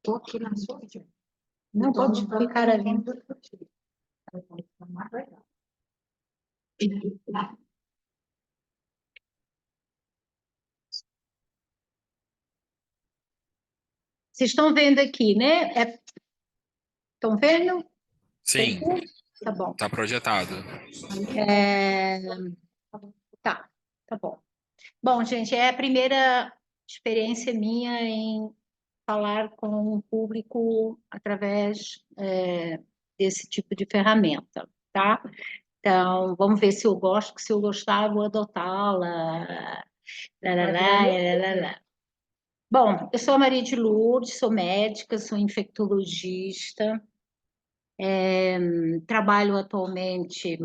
Estou aqui na sua frente. Não, pode ficar ali. Vocês estão vendo aqui, né? Estão vendo? Sim, Tá bom. tá projetado. Tá bom. Bom, gente, é a primeira experiência minha em falar com o público através desse tipo de ferramenta, tá? Então, vamos ver se eu gosto, se eu gostar, vou adotá-la. Lá, lá, lá, lá, lá, lá. Bom, eu sou a Maria de Lourdes, sou médica, sou infectologista, trabalho atualmente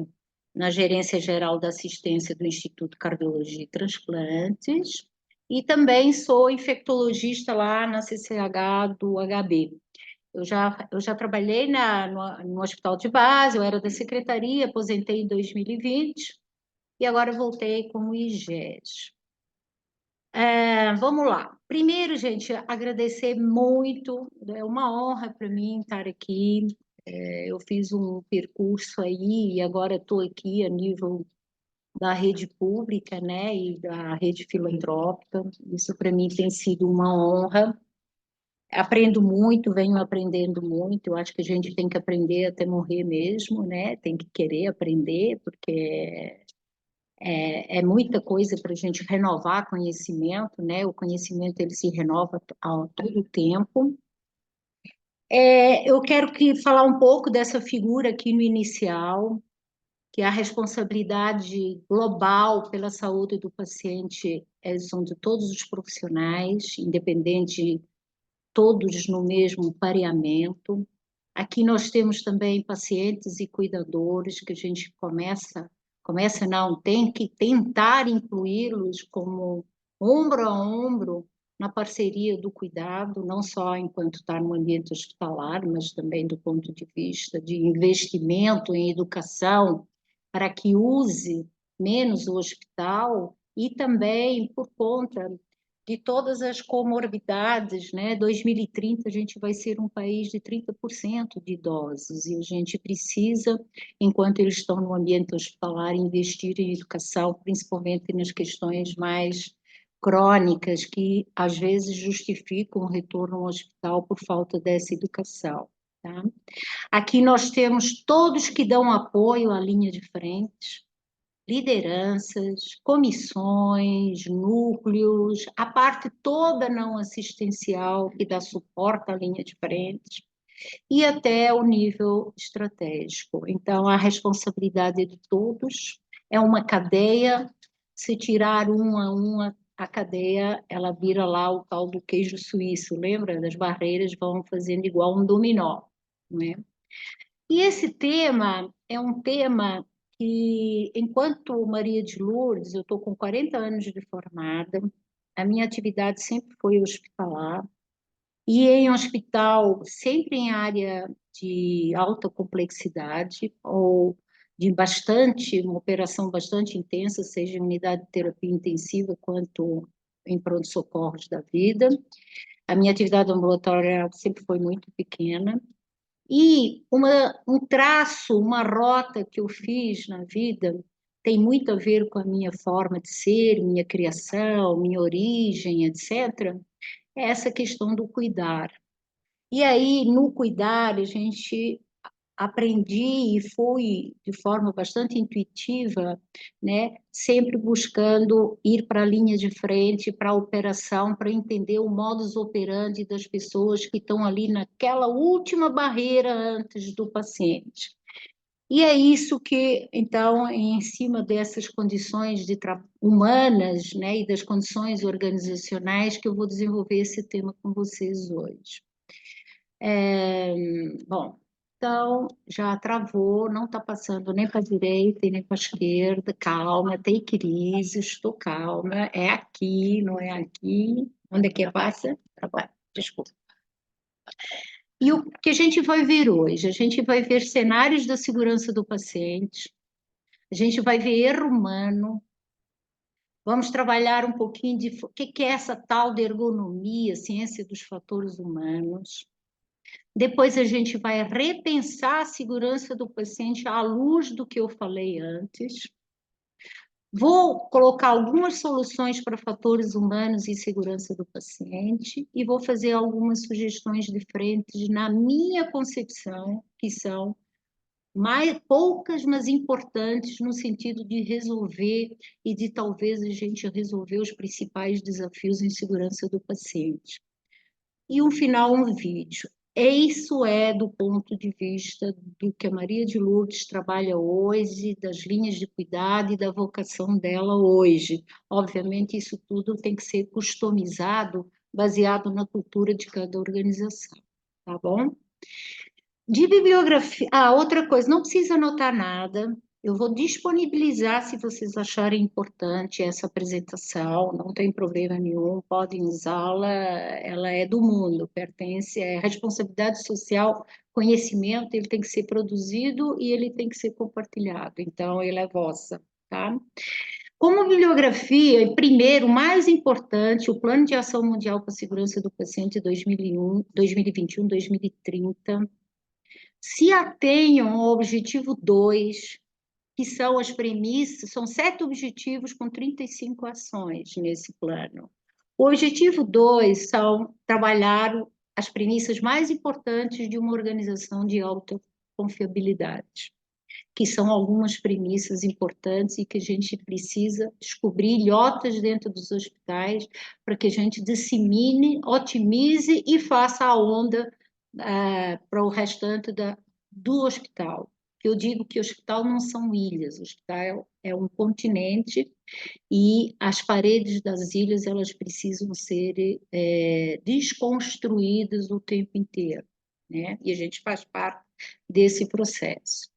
na Gerência Geral da Assistência do Instituto Cardiologia e Transplantes, e também sou infectologista lá na CCH do HB. Eu já trabalhei no hospital de base, eu era da secretaria, aposentei em 2020, e agora voltei com o IGES. Vamos lá. Primeiro, gente, agradecer muito, é uma honra para mim estar aqui. Eu fiz um percurso aí e agora estou aqui a nível da rede pública, né, e da rede filantrópica. Isso para mim tem sido uma honra. Aprendo muito, venho aprendendo muito. Eu acho que a gente tem que aprender até morrer mesmo, né? Tem que querer aprender, porque é muita coisa para a gente renovar conhecimento, né? O conhecimento ele se renova a todo tempo. Eu quero falar um pouco dessa figura aqui no inicial, que a responsabilidade global pela saúde do paciente são de todos os profissionais, independente, todos no mesmo pareamento. Aqui nós temos também pacientes e cuidadores que a gente tem que tentar incluí-los como ombro a ombro na parceria do cuidado, não só enquanto está no ambiente hospitalar, mas também do ponto de vista de investimento em educação, para que use menos o hospital e também por conta de todas as comorbidades, né? 2030 a gente vai ser um país de 30% de idosos e a gente precisa, enquanto eles estão no ambiente hospitalar, investir em educação, principalmente nas questões mais crônicas que às vezes justificam o retorno ao hospital por falta dessa educação. Tá? Aqui nós temos todos que dão apoio à linha de frente, lideranças, comissões, núcleos, a parte toda não assistencial que dá suporte à linha de frente e até o nível estratégico. Então, a responsabilidade de todos é uma cadeia, se tirar uma a cadeia, ela vira lá o tal do queijo suíço, lembra? Das barreiras vão fazendo igual um dominó, não é? E esse tema é um tema que, enquanto Maria de Lourdes, eu estou com 40 anos de formada, a minha atividade sempre foi hospitalar, e em hospital, sempre em área de alta complexidade, ou de uma operação bastante intensa, seja em unidade de terapia intensiva, quanto em pronto-socorros da vida. A minha atividade ambulatorial sempre foi muito pequena, e um traço, uma rota que eu fiz na vida tem muito a ver com a minha forma de ser, minha criação, minha origem, etc. É essa questão do cuidar. E aí, no cuidar, a gente aprendi e fui de forma bastante intuitiva, né, sempre buscando ir para a linha de frente, para a operação, para entender o modus operandi das pessoas que estão ali naquela última barreira antes do paciente. E é isso que, então, em cima dessas condições humanas, né, e das condições organizacionais, que eu vou desenvolver esse tema com vocês hoje. Bom, então, já travou, não está passando nem para a direita e nem para a esquerda, calma, take it easy, estou calma, é aqui, não é aqui, onde é que passa? Desculpa. E o que a gente vai ver hoje? A gente vai ver cenários da segurança do paciente, a gente vai ver erro humano, Vamos trabalhar um pouquinho de o que é essa tal de ergonomia, ciência dos fatores humanos. Depois a gente vai repensar a segurança do paciente à luz do que eu falei antes. Vou colocar algumas soluções para fatores humanos e segurança do paciente e vou fazer algumas sugestões diferentes na minha concepção, que são mais poucas, mas importantes no sentido de resolver e de talvez a gente resolver os principais desafios em segurança do paciente. E um final, um vídeo. Isso é do ponto de vista do que a Maria de Lourdes trabalha hoje, das linhas de cuidado e da vocação dela hoje. Obviamente, isso tudo tem que ser customizado, baseado na cultura de cada organização, tá bom? De bibliografia. Ah, outra coisa, não precisa anotar nada. Eu vou disponibilizar se vocês acharem importante essa apresentação, não tem problema nenhum, podem usá-la, ela é do mundo, pertence, é responsabilidade social, conhecimento, ele tem que ser produzido e ele tem que ser compartilhado, então ele é vossa, tá? Como bibliografia, primeiro, mais importante, o Plano de Ação Mundial para a Segurança do Paciente 2001, 2021-2030, se atenham ao objetivo 2, que são as premissas, são 7 objetivos com 35 ações nesse plano. O objetivo 2 são trabalhar as premissas mais importantes de uma organização de alta confiabilidade, que são algumas premissas importantes e que a gente precisa descobrir ilhotas dentro dos hospitais para que a gente dissemine, otimize e faça a onda para o restante do hospital. Eu digo que o hospital não são ilhas, o hospital é um continente e as paredes das ilhas elas precisam ser desconstruídas o tempo inteiro, né? E a gente faz parte desse processo.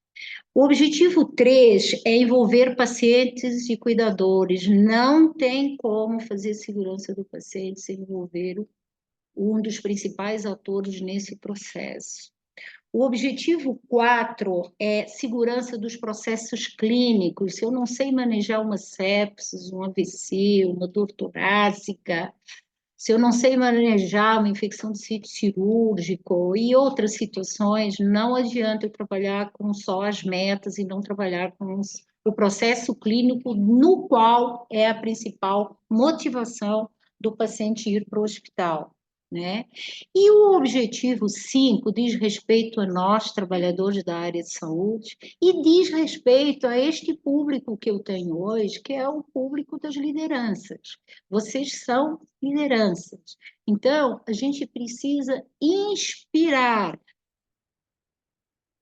O objetivo 3 é envolver pacientes e cuidadores. Não tem como fazer segurança do paciente sem envolver um dos principais atores nesse processo. O objetivo 4 é segurança dos processos clínicos. Se eu não sei manejar uma sepsis, um AVC, uma dor torácica, se eu não sei manejar uma infecção de sítio cirúrgico e outras situações, não adianta eu trabalhar com só as metas e não trabalhar com o processo clínico, no qual é a principal motivação do paciente ir para o hospital, né? E o objetivo 5 diz respeito a nós, trabalhadores da área de saúde, e diz respeito a este público que eu tenho hoje, que é o público das lideranças. Vocês são lideranças. Então, a gente precisa inspirar.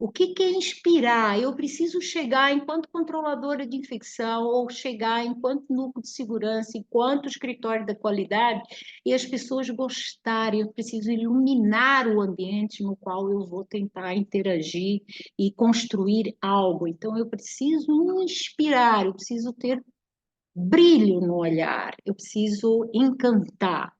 O que é inspirar? Eu preciso chegar enquanto controladora de infecção, ou chegar enquanto núcleo de segurança, enquanto escritório da qualidade, e as pessoas gostarem. Eu preciso iluminar o ambiente no qual eu vou tentar interagir e construir algo. Então, eu preciso inspirar, eu preciso ter brilho no olhar, eu preciso encantar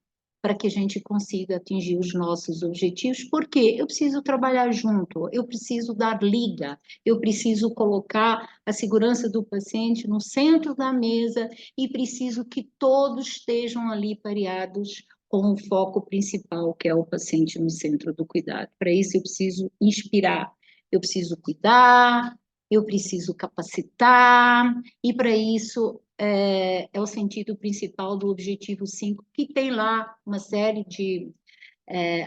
para que a gente consiga atingir os nossos objetivos, porque eu preciso trabalhar junto, eu preciso dar liga, eu preciso colocar a segurança do paciente no centro da mesa e preciso que todos estejam ali pareados com o foco principal, que é o paciente no centro do cuidado. Para isso, eu preciso inspirar, eu preciso cuidar, eu preciso capacitar, e para isso é o sentido principal do objetivo 5, que tem lá uma série de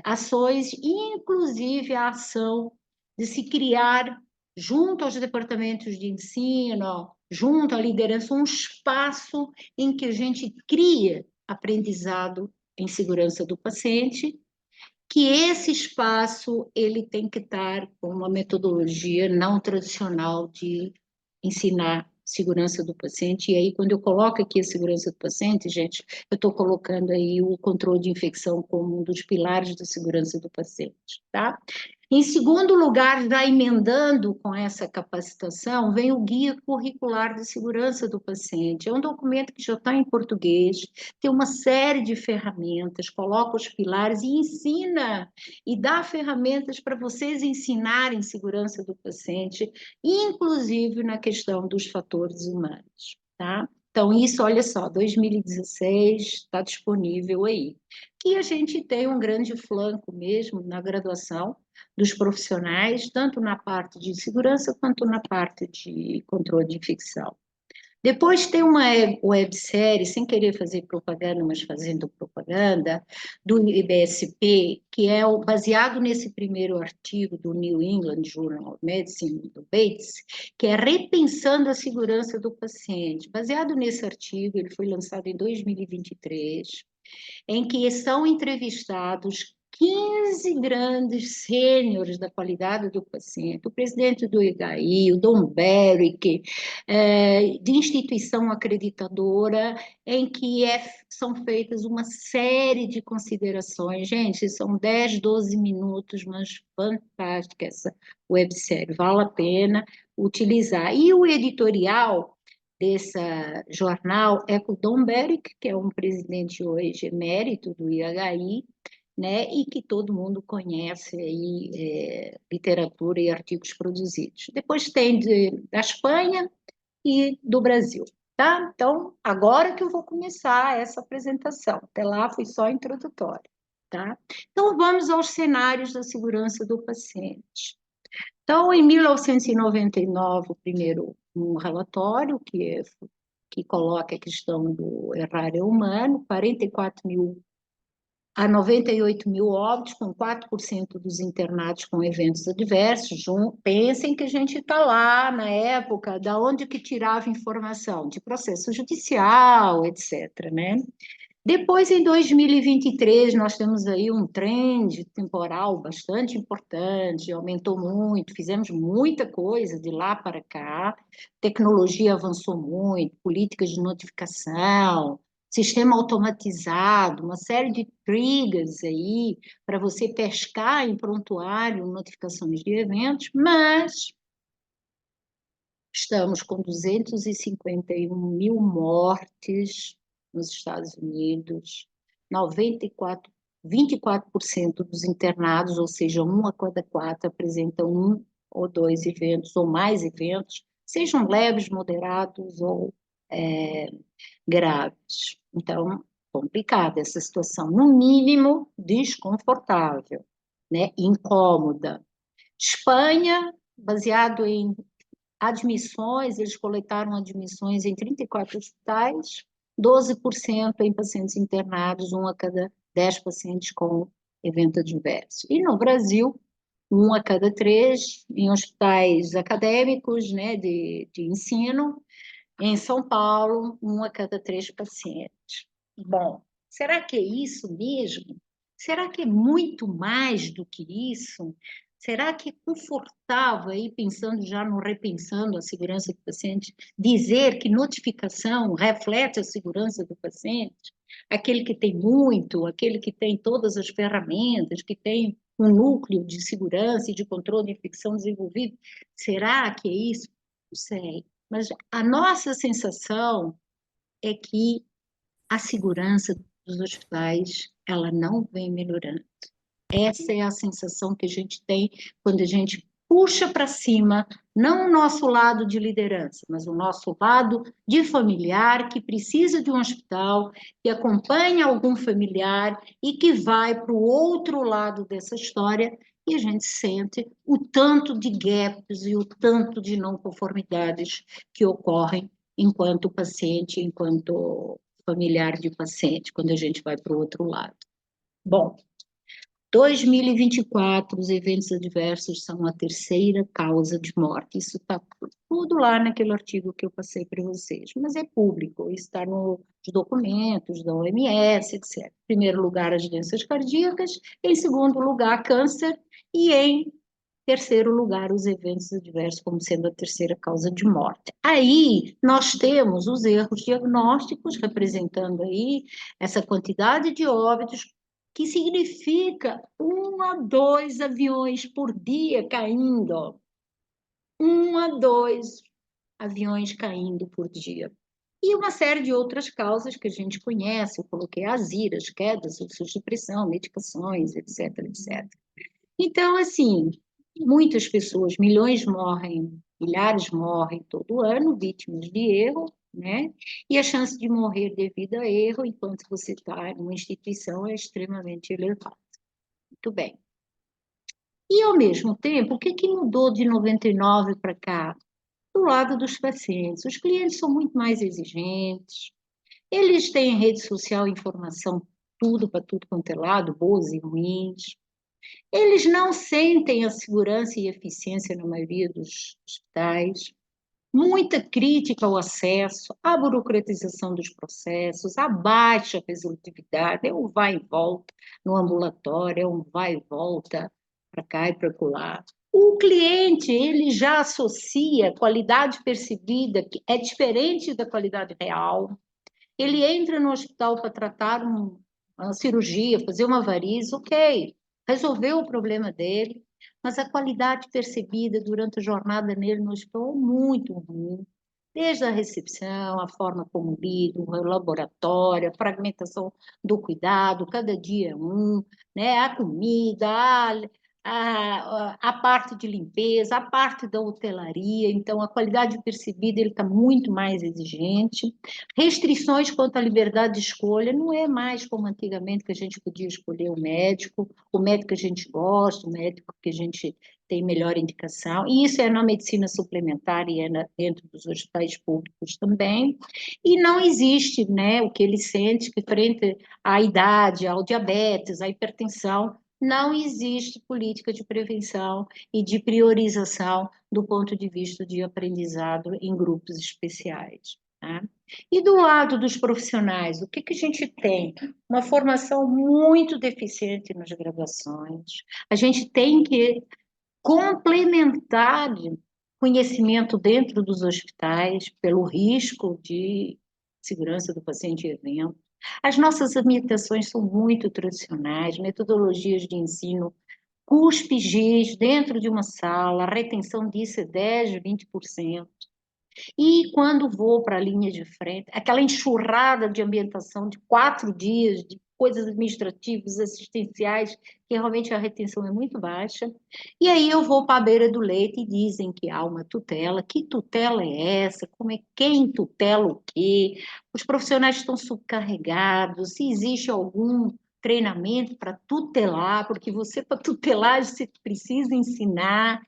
ações, inclusive a ação de se criar, junto aos departamentos de ensino, junto à liderança, um espaço em que a gente cria aprendizado em segurança do paciente, que esse espaço ele tem que estar com uma metodologia não tradicional de ensinar segurança do paciente. E aí, quando eu coloco aqui a segurança do paciente, gente, eu estou colocando aí o controle de infecção como um dos pilares da segurança do paciente, tá? Em segundo lugar, já emendando com essa capacitação, vem o Guia Curricular de Segurança do Paciente. É um documento que já está em português, tem uma série de ferramentas, coloca os pilares e ensina, e dá ferramentas para vocês ensinarem segurança do paciente, inclusive na questão dos fatores humanos, tá? Então, isso, olha só, 2016 está disponível aí. E a gente tem um grande flanco mesmo na graduação dos profissionais, tanto na parte de segurança quanto na parte de controle de infecção. Depois tem uma websérie, sem querer fazer propaganda, mas fazendo propaganda, do IBSP, que é baseado nesse primeiro artigo do New England Journal of Medicine, do Bates, que é Repensando a Segurança do Paciente. Baseado nesse artigo, ele foi lançado em 2023, em que são entrevistados 15 grandes sêniores da qualidade do paciente, o presidente do IHI, o Don Berwick, de instituição acreditadora, em que são feitas uma série de considerações. Gente, são 10, 12 minutos, mas fantástica essa websérie, vale a pena utilizar. E o editorial desse jornal é com o Don Berwick, que é um presidente hoje emérito do IHI, né, e que todo mundo conhece aí, literatura e artigos produzidos. Depois tem da Espanha e do Brasil, tá? Então, agora que eu vou começar essa apresentação, até lá foi só introdutória, tá? Então, vamos aos cenários da segurança do paciente. Então, em 1999, o primeiro um relatório que coloca a questão do erário humano, 44 mil a 98 mil óbitos, com 4% dos internados com eventos adversos. Pensem que a gente está lá na época da onde que tirava informação, de processo judicial, etc., né? Depois, em 2023, nós temos aí um trend temporal bastante importante, aumentou muito, fizemos muita coisa de lá para cá, tecnologia avançou muito, políticas de notificação, sistema automatizado, uma série de triggers aí para você pescar em prontuário notificações de eventos, mas estamos com 251 mil mortes nos Estados Unidos, 24% dos internados, ou seja, um a cada quatro, apresentam um ou dois eventos, ou mais eventos, sejam leves, moderados ou graves. Então, complicada essa situação, no mínimo desconfortável, né? Incômoda. Espanha, baseado em admissões, eles coletaram admissões em 34 hospitais, 12% em pacientes internados, um a cada 10 pacientes com evento adverso. E no Brasil, um a cada três em hospitais acadêmicos, né, de ensino. Em São Paulo, um a cada três pacientes. Bom, será que é isso mesmo? Será que é muito mais do que isso? Será que é confortável, aí pensando já no repensando a segurança do paciente, dizer que notificação reflete a segurança do paciente? Aquele que tem muito, aquele que tem todas as ferramentas, que tem um núcleo de segurança e de controle de infecção desenvolvido, será que é isso? Não sei. Mas a nossa sensação é que a segurança dos hospitais, ela não vem melhorando. Essa é a sensação que a gente tem quando a gente puxa para cima, não o nosso lado de liderança, mas o nosso lado de familiar que precisa de um hospital, que acompanha algum familiar e que vai para o outro lado dessa história e a gente sente o tanto de gaps e o tanto de não conformidades que ocorrem enquanto paciente, enquanto familiar de paciente, quando a gente vai para o outro lado. Bom, 2024, os eventos adversos são a terceira causa de morte. Isso está tudo lá naquele artigo que eu passei para vocês, mas é público, está nos documentos da OMS, etc. Em primeiro lugar, as doenças cardíacas, em segundo lugar, câncer, e em terceiro lugar, os eventos adversos como sendo a terceira causa de morte. Aí, nós temos os erros diagnósticos, representando aí essa quantidade de óbitos, que significa 1 a 2 aviões por dia caindo. 1 a 2 aviões caindo por dia. E uma série de outras causas que a gente conhece, eu coloquei aziras, quedas, fluxos de pressão, medicações, etc, etc. Então, assim, muitas pessoas, milhões morrem, milhares morrem todo ano, vítimas de erro, né? E a chance de morrer devido a erro, enquanto você está em uma instituição, é extremamente elevada. Muito bem. E, ao mesmo tempo, o que que mudou de 99 para cá? Do lado dos pacientes. Os clientes são muito mais exigentes, eles têm rede social, informação, tudo para tudo quanto é lado, boas e ruins. Eles não sentem a segurança e eficiência na maioria dos hospitais. Muita crítica ao acesso, à burocratização dos processos, à baixa resolutividade, é um vai e volta no ambulatório, é um vai e volta para cá e para lá. O cliente, ele já associa a qualidade percebida, que é diferente da qualidade real. Ele entra no hospital para tratar uma cirurgia, fazer uma variz, ok, resolveu o problema dele, mas a qualidade percebida durante a jornada nele no hospital é muito ruim. Desde a recepção, a forma como lida, o laboratório, a fragmentação do cuidado, cada dia é um, né? A comida, a parte de limpeza, a parte da hotelaria, então a qualidade percebida ele está muito mais exigente. Restrições quanto à liberdade de escolha, não é mais como antigamente que a gente podia escolher o médico que a gente gosta, o médico que a gente tem melhor indicação, e isso é na medicina suplementar e dentro dos hospitais públicos também, e não existe, né, o que ele sente que frente à idade, ao diabetes, à hipertensão, não existe política de prevenção e de priorização do ponto de vista de aprendizado em grupos especiais. Tá? E do lado dos profissionais, o que que a gente tem? Uma formação muito deficiente nas graduações. A gente tem que complementar conhecimento dentro dos hospitais pelo risco de segurança do paciente em evento. As nossas ambientações são muito tradicionais, metodologias de ensino cuspe-giz dentro de uma sala, a retenção disso é 10, 20%. E quando vou para a linha de frente, aquela enxurrada de ambientação de 4 dias, de coisas administrativas, assistenciais, que realmente a retenção é muito baixa. E aí eu vou para a beira do leito e dizem que há uma tutela. Que tutela é essa? Como é quem tutela o quê? Os profissionais estão subcarregados. Se existe algum treinamento para tutelar, porque você, para tutelar, você precisa ensinar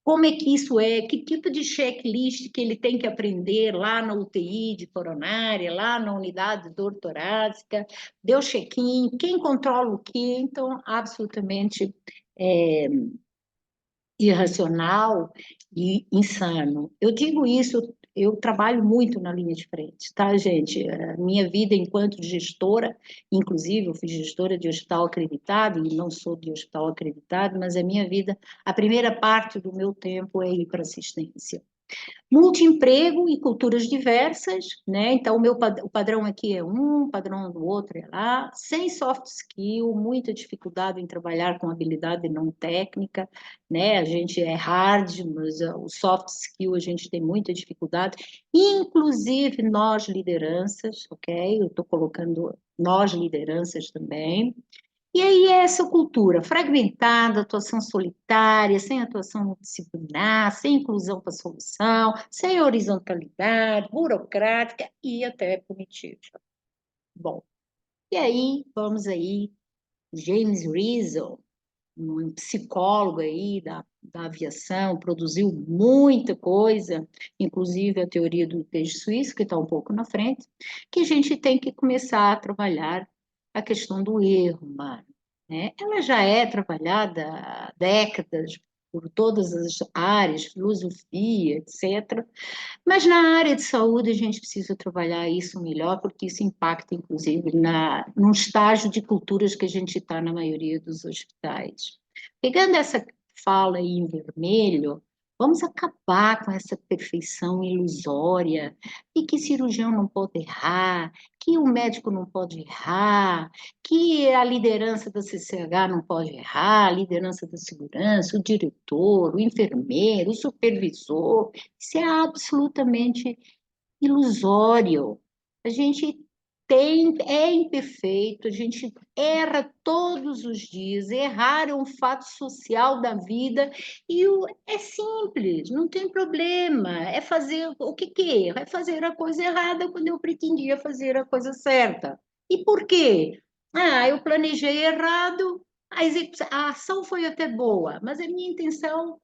como é que isso é, que tipo de checklist que ele tem que aprender lá na UTI de coronária, lá na unidade de dor torácica, deu check-in, quem controla o quê? Então, absolutamente é, irracional e insano. Eu digo isso, eu trabalho muito na linha de frente, tá, gente? A minha vida enquanto gestora, inclusive eu fui gestora de hospital acreditado e não sou de hospital acreditado, mas a minha vida, a primeira parte do meu tempo é ir para assistência. Multiemprego e culturas diversas, né? Então, o padrão aqui é um, o padrão do outro é lá, sem soft skill, muita dificuldade em trabalhar com habilidade não técnica, né? A gente é hard, mas o soft skill a gente tem muita dificuldade, inclusive nós lideranças, ok? Eu estou colocando nós lideranças também. E aí é essa cultura fragmentada, atuação solitária, sem atuação multidisciplinar, sem inclusão para solução, sem horizontalidade, burocrática e até punitiva. Bom, e aí vamos aí, James Rizzo, um psicólogo aí da aviação, produziu muita coisa, inclusive a teoria do peixe suíço, que está um pouco na frente, que a gente tem que começar a trabalhar a questão do erro humano, né? Ela já é trabalhada há décadas por todas as áreas, filosofia, etc. Mas na área de saúde a gente precisa trabalhar isso melhor, porque isso impacta, inclusive, no estágio de culturas que a gente está na maioria dos hospitais. Pegando essa fala aí em vermelho, vamos acabar com essa perfeição ilusória e que cirurgião não pode errar, que o médico não pode errar, que a liderança da CCH não pode errar, a liderança da segurança, o diretor, o enfermeiro, o supervisor. Isso é absolutamente ilusório. A gente é imperfeito, a gente erra todos os dias, errar é um fato social da vida e é simples, não tem problema, é fazer o que que é? É fazer a coisa errada quando eu pretendia fazer a coisa certa. E por quê? Ah, eu planejei errado, a ação foi até boa, mas a minha intenção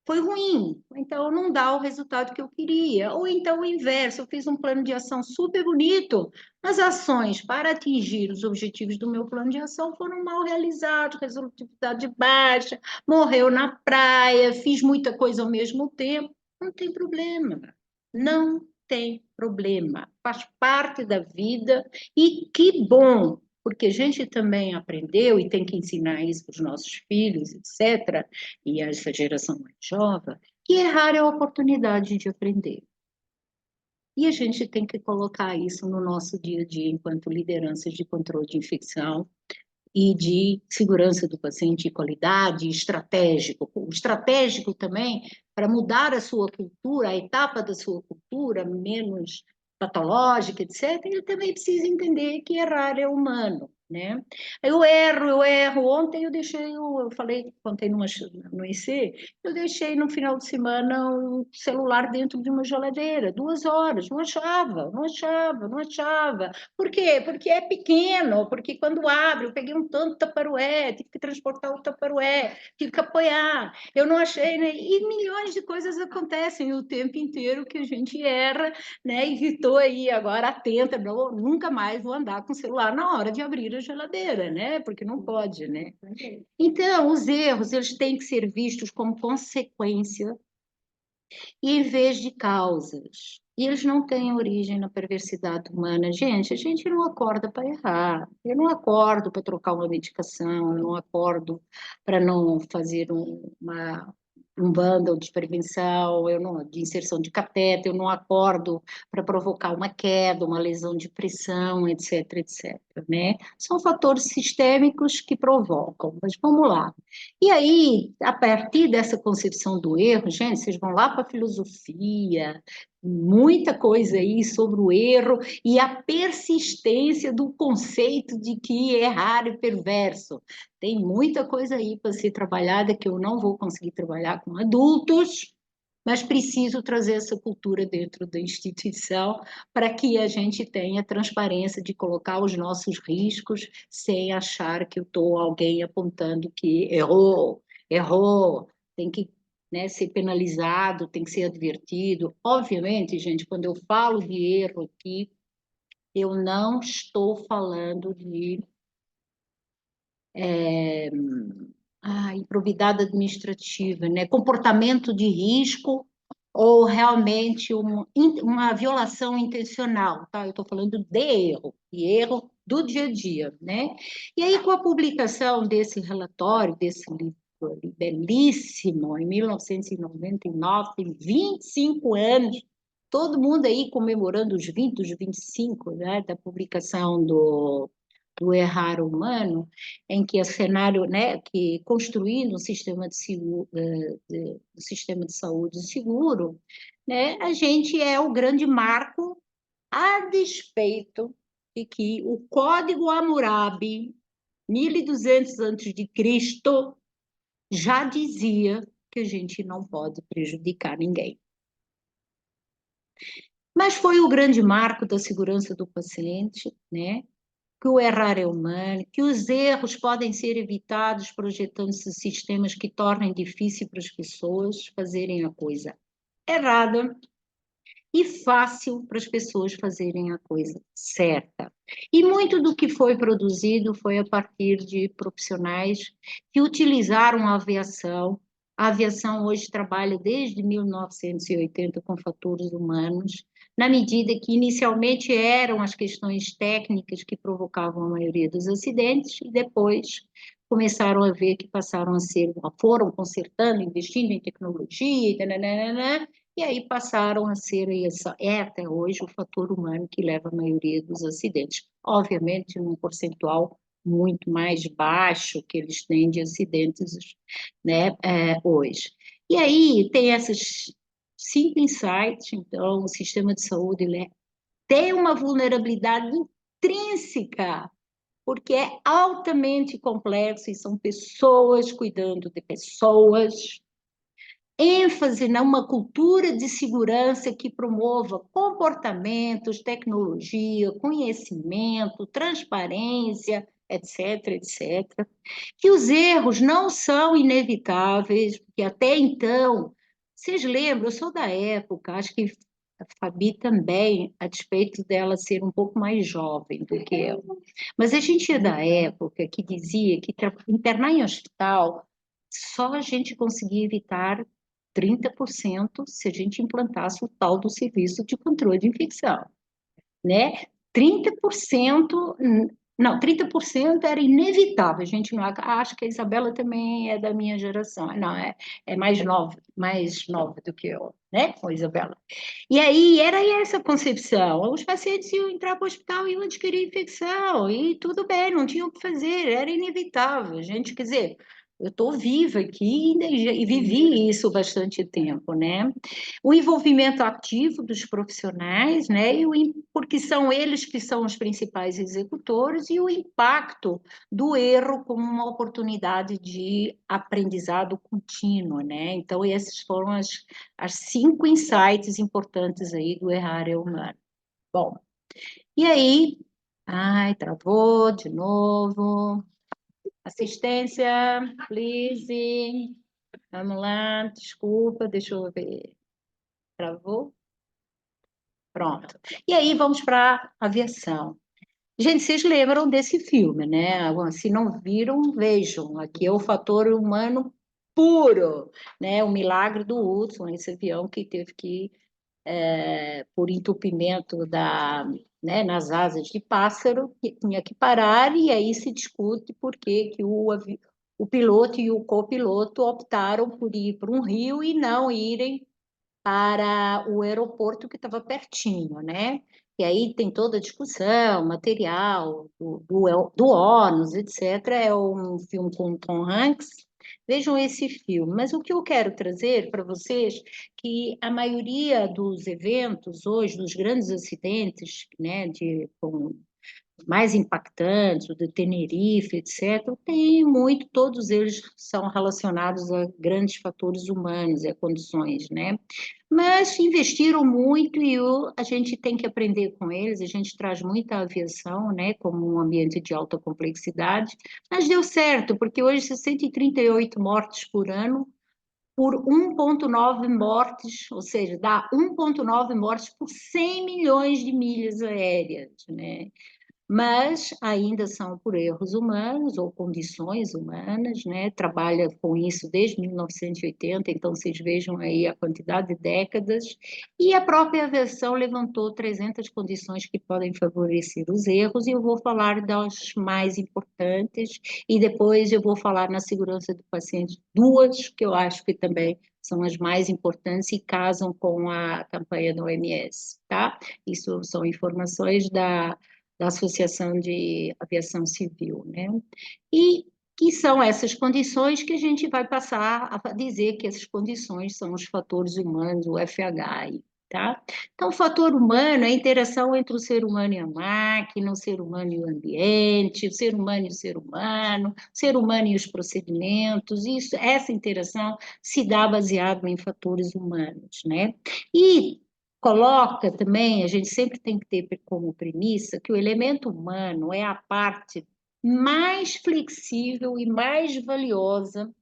foi ruim, então não dá o resultado que eu queria. Ou então o inverso, eu fiz um plano de ação super bonito, mas ações para atingir os objetivos do meu plano de ação foram mal realizados, resultado baixa, morreu na praia, fiz muita coisa ao mesmo tempo. Não tem problema, não tem problema, faz parte da vida e que bom, porque a gente também aprendeu e tem que ensinar isso para os nossos filhos, etc., e essa geração mais jovem, que errar é a oportunidade de aprender. E a gente tem que colocar isso no nosso dia a dia, enquanto lideranças de controle de infecção e de segurança do paciente e qualidade, estratégico. O estratégico também, para mudar a sua cultura, a etapa da sua cultura, menos patológica, etc., ele também precisa entender que errar é humano, né? Eu erro. Ontem eu falei, contei no IC, eu deixei no final de semana um celular dentro de uma geladeira, 2 horas, não achava. Por quê? Porque é pequeno, porque quando abre, eu peguei um tanto de taparoé, tive que transportar o taparoé, tive que apoiar, eu não achei, né? E milhões de coisas acontecem o tempo inteiro que a gente erra, né? E estou aí agora atenta, nunca mais vou andar com o celular na hora de abrir a geladeira, né? Porque não pode, né? Então, os erros, eles têm que ser vistos como consequência e em vez de causas. E eles não têm origem na perversidade humana. Gente, a gente não acorda para errar. Eu não acordo para trocar uma medicação, eu não acordo para não fazer um bundle de prevenção, eu não, de inserção de catéter, eu não acordo para provocar uma queda, uma lesão de pressão, etc, etc, né? São fatores sistêmicos que provocam. Mas vamos lá. E aí, a partir dessa concepção do erro, gente, vocês vão lá para a filosofia, muita coisa aí sobre o erro e a persistência do conceito de que errar é perverso. Tem muita coisa aí para ser trabalhada que eu não vou conseguir trabalhar com adultos, mas preciso trazer essa cultura dentro da instituição para que a gente tenha transparência de colocar os nossos riscos sem achar que eu estou alguém apontando que errou, tem que, né, ser penalizado, tem que ser advertido. Obviamente, gente, quando eu falo de erro aqui, eu não estou falando de improbidade administrativa, né? Comportamento de risco ou realmente uma violação intencional, tá? Eu estou falando de erro, e erro do dia a dia, né? E aí, com a publicação desse relatório, desse livro belíssimo, em 1999, tem 25 anos, todo mundo aí comemorando os 20, os 25, né, da publicação do Errar Humano, em que é cenário, né, que construindo um sistema um sistema de saúde seguro, né, a gente é o grande marco a despeito de que o Código Hammurabi, 1200 antes de Cristo, já dizia que a gente não pode prejudicar ninguém. Mas foi o grande marco da segurança do paciente, né? Que o errar é humano, que os erros podem ser evitados projetando-se sistemas que tornem difícil para as pessoas fazerem a coisa errada e fácil para as pessoas fazerem a coisa certa. E muito do que foi produzido foi a partir de profissionais que utilizaram a aviação. A aviação hoje trabalha desde 1980 com fatores humanos, na medida que inicialmente eram as questões técnicas que provocavam a maioria dos acidentes, e depois começaram a ver que passaram a ser, foram consertando, investindo em tecnologia, e aí passaram a ser, é até hoje, o fator humano que leva a maioria dos acidentes. Obviamente, num percentual muito mais baixo que eles têm de acidentes, né, hoje. E aí tem esses 5 insights, então o sistema de saúde tem uma vulnerabilidade intrínseca, porque é altamente complexo e são pessoas cuidando de pessoas. ênfase numa cultura de segurança que promova comportamentos, tecnologia, conhecimento, transparência, etc, etc. Que os erros não são inevitáveis, porque até então, vocês lembram, eu sou da época, acho que a Fabi também, a despeito dela ser um pouco mais jovem do que eu, mas a gente é da época que dizia que internar em hospital só a gente conseguia evitar 30% se a gente implantasse o tal do serviço de controle de infecção, né? 30%, não, 30% era inevitável. A gente não acho que a Isabela também é da minha geração. Não, é mais nova do que eu, né? Com a Isabela. E aí era essa a concepção. Os pacientes iam entrar para o hospital e iam adquirir infecção, e tudo bem, não tinham o que fazer, era inevitável. A gente, quer dizer, eu estou viva aqui e vivi isso bastante tempo, né? O envolvimento ativo dos profissionais, né? Porque são eles que são os principais executores, e o impacto do erro como uma oportunidade de aprendizado contínuo, né? Então, esses foram as 5 insights importantes aí do errar é humano. Bom, e aí? Ai, travou de novo. Assistência, please. Vamos lá, desculpa, deixa eu ver. Travou? Pronto. E aí vamos para aviação. Gente, vocês lembram desse filme, né? Se não viram, vejam. Aqui é o fator humano puro, né? O milagre do Hudson, esse avião que teve que por entupimento né, nas asas de pássaro, que tinha que parar, e aí se discute por que o piloto e o copiloto optaram por ir para um rio e não irem para o aeroporto que estava pertinho, né? E aí tem toda a discussão, material, do ônus, etc. É um filme com Tom Hanks. Vejam esse filme. Mas o que eu quero trazer para vocês, que a maioria dos eventos hoje, dos grandes acidentes, né, com mais impactantes, o de Tenerife, etc., tem muito, todos eles são relacionados a grandes fatores humanos e a condições, né? Mas investiram muito e a gente tem que aprender com eles, a gente traz muita aviação, né, como um ambiente de alta complexidade, mas deu certo, porque hoje 638 mortes por ano, por 1,9 mortes, ou seja, dá 1,9 mortes por 100 milhões de milhas aéreas, né? Mas ainda são por erros humanos ou condições humanas, né? Trabalha com isso desde 1980, então vocês vejam aí a quantidade de décadas, e a própria aviação levantou 300 condições que podem favorecer os erros, e eu vou falar das mais importantes, e depois eu vou falar na segurança do paciente, duas que eu acho que também são as mais importantes e casam com a campanha da OMS, tá? Isso são informações da Associação de Aviação Civil, né? E que são essas condições que a gente vai passar a dizer que essas condições são os fatores humanos, o FH, tá? Então, o fator humano é a interação entre o ser humano e a máquina, o ser humano e o ambiente, o ser humano e o ser humano e os procedimentos, isso, essa interação se dá baseado em fatores humanos, né? E coloca também, a gente sempre tem que ter como premissa que o elemento humano é a parte mais flexível e mais valiosa,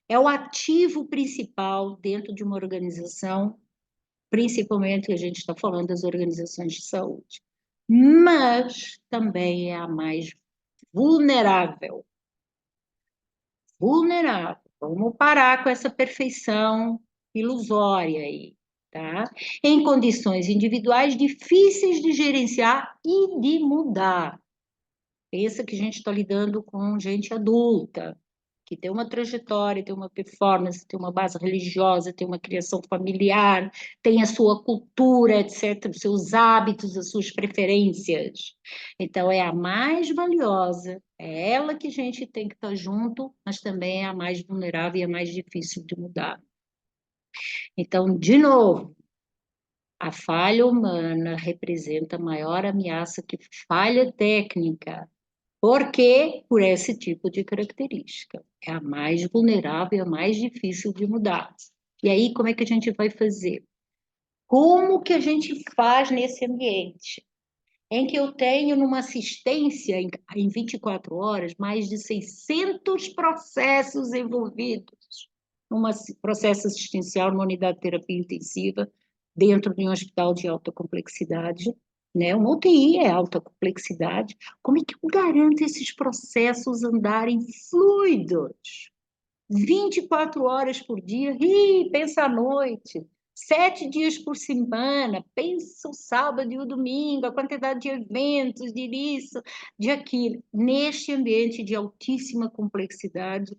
é o ativo principal dentro de uma organização, principalmente a gente está falando das organizações de saúde, mas também é a mais vulnerável. Vulnerável. Vamos parar com essa perfeição ilusória aí, tá? Em condições individuais difíceis de gerenciar e de mudar. Pensa que a gente está lidando com gente adulta, que tem uma trajetória, tem uma performance, tem uma base religiosa, tem uma criação familiar, tem a sua cultura, etc., os seus hábitos, as suas preferências. Então, é a mais valiosa, é ela que a gente tem que estar junto, mas também é a mais vulnerável e a mais difícil de mudar. Então, de novo, a falha humana representa a maior ameaça que falha técnica. Por quê? Por esse tipo de característica. É a mais vulnerável, a mais difícil de mudar. E aí, como é que a gente vai fazer? Como que a gente faz nesse ambiente? Em que eu tenho numa assistência em 24 horas mais de 600 processos envolvidos num processo assistencial numa unidade de terapia intensiva dentro de um hospital de alta complexidade, né? Uma UTI é alta complexidade. Como é que eu garanto esses processos andarem fluidos? 24 horas por dia, pensa à noite, 7 dias por semana, pensa o sábado e o domingo, a quantidade de eventos, de isso, de aquilo, neste ambiente de altíssima complexidade,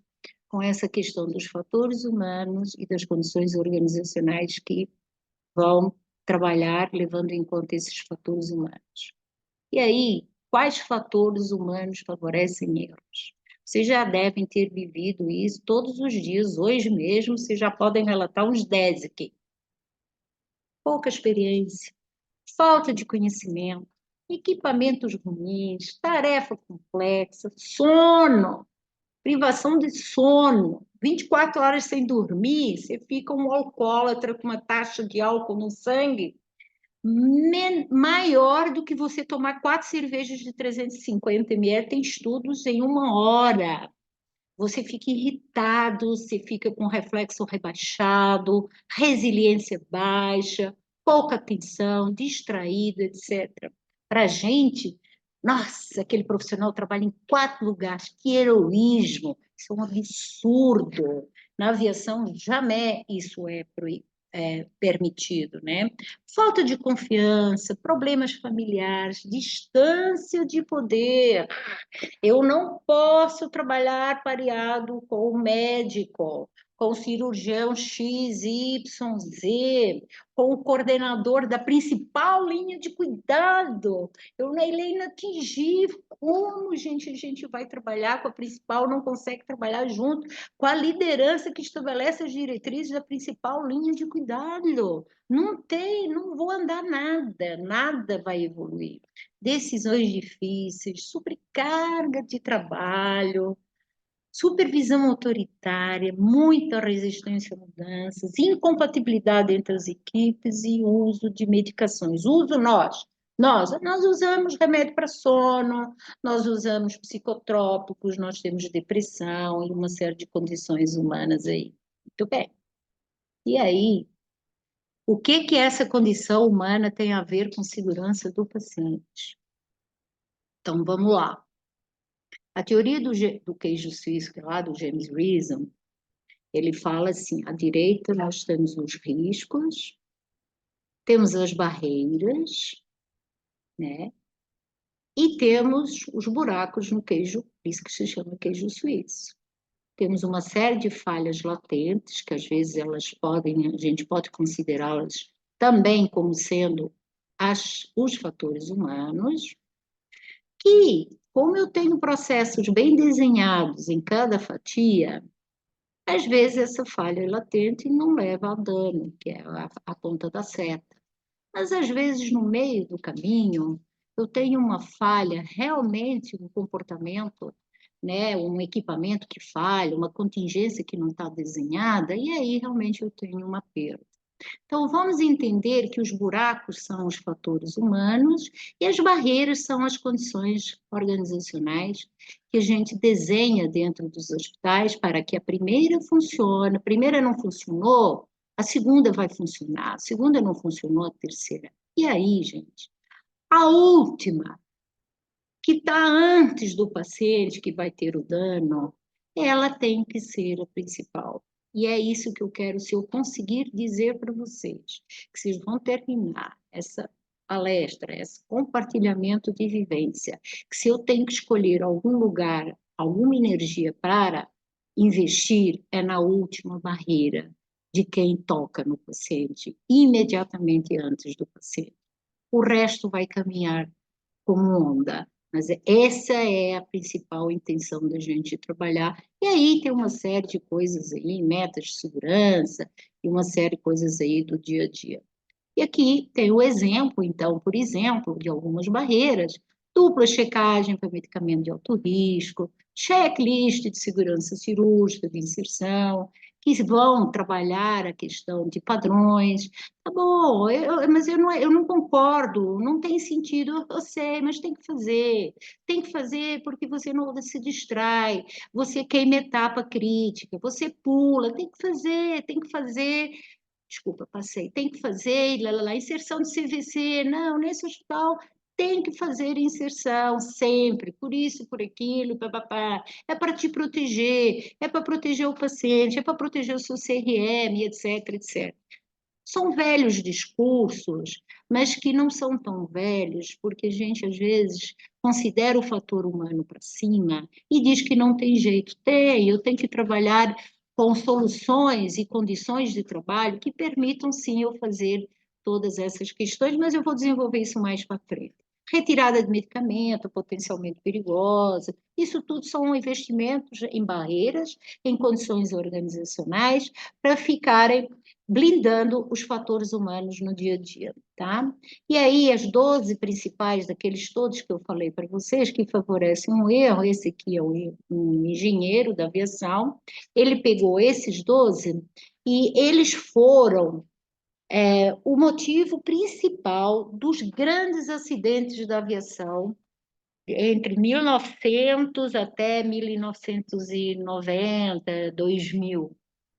com essa questão dos fatores humanos e das condições organizacionais que vão trabalhar levando em conta esses fatores humanos. E aí, quais fatores humanos favorecem erros? Vocês já devem ter vivido isso todos os dias, hoje mesmo, vocês já podem relatar uns 10 aqui. Pouca experiência, falta de conhecimento, equipamentos ruins, tarefa complexa, sono, privação de sono, 24 horas sem dormir, você fica um alcoólatra com uma taxa de álcool no sangue maior do que você tomar 4 cervejas de 350 ml. Tem estudos em 1 hora. Você fica irritado, você fica com reflexo rebaixado, resiliência baixa, pouca atenção, distraído, etc. Para a gente, nossa, aquele profissional trabalha em 4 lugares, que heroísmo, isso é um absurdo. Na aviação, jamais isso é permitido, né? Falta de confiança, problemas familiares, distância de poder. Eu não posso trabalhar pareado com o médico, com o cirurgião X, Y, Z, com o coordenador da principal linha de cuidado. Ele é inatingível. Como, gente, a gente vai trabalhar com a principal, não consegue trabalhar junto com a liderança que estabelece as diretrizes da principal linha de cuidado? Não tem, não vou andar nada, nada vai evoluir. Decisões difíceis, sobrecarga de trabalho, supervisão autoritária, muita resistência a mudanças, incompatibilidade entre as equipes e uso de medicações. Uso nós usamos remédio para sono, nós usamos psicotrópicos, nós temos depressão e uma série de condições humanas aí. Muito bem. E aí, o que que essa condição humana tem a ver com segurança do paciente? Então, vamos lá. A teoria do queijo suíço, que é lá do James Reason, ele fala assim, à direita nós temos os riscos, temos as barreiras, né? E temos os buracos no queijo, por isso que se chama queijo suíço. Temos uma série de falhas latentes, que às vezes a gente pode considerá-las também como sendo os fatores humanos, que, como eu tenho processos bem desenhados em cada fatia, às vezes essa falha é latente e não leva ao dano, que é a ponta da seta. Mas às vezes no meio do caminho eu tenho uma falha, realmente um comportamento, né, um equipamento que falha, uma contingência que não está desenhada, e aí realmente eu tenho uma perda. Então, vamos entender que os buracos são os fatores humanos e as barreiras são as condições organizacionais que a gente desenha dentro dos hospitais para que a primeira funcione. A primeira não funcionou, a segunda vai funcionar. A segunda não funcionou, a terceira. E aí, gente, a última, que está antes do paciente que vai ter o dano, ela tem que ser a principal. E é isso que eu quero, se eu conseguir dizer para vocês, que vocês vão terminar essa palestra, esse compartilhamento de vivência, que se eu tenho que escolher algum lugar, alguma energia para investir, é na última barreira de quem toca no paciente, imediatamente antes do paciente. O resto vai caminhar como onda. Mas essa é a principal intenção da gente trabalhar. E aí tem uma série de coisas aí, metas de segurança, e uma série de coisas aí do dia a dia. E aqui tem o exemplo, então, por exemplo, de algumas barreiras: dupla checagem para medicamento de alto risco, checklist de segurança cirúrgica, de inserção, que vão trabalhar a questão de padrões. Tá bom, mas eu não concordo, não tem sentido, eu sei, mas tem que fazer. Tem que fazer porque você não se distrai, você queima etapa crítica, você pula, tem que fazer, tem que fazer. Desculpa, passei. Tem que fazer, inserção de CVC. Não, nesse hospital tem que fazer inserção sempre, por isso, por aquilo, papapá. É para te proteger, é para proteger o paciente, é para proteger o seu CRM, etc, etc. São velhos discursos, mas que não são tão velhos, porque a gente, às vezes, considera o fator humano para cima e diz que não tem jeito. Tem, eu tenho que trabalhar com soluções e condições de trabalho que permitam, sim, eu fazer todas essas questões, mas eu vou desenvolver isso mais para frente. Retirada de medicamento, potencialmente perigosa, isso tudo são investimentos em barreiras, em condições organizacionais, para ficarem blindando os fatores humanos no dia a dia, tá? E aí, as 12 principais daqueles todos que eu falei para vocês, que favorecem um erro, esse aqui é um engenheiro da aviação, ele pegou esses 12 e eles foram o motivo principal dos grandes acidentes da aviação entre 1900 até 1990, 2000.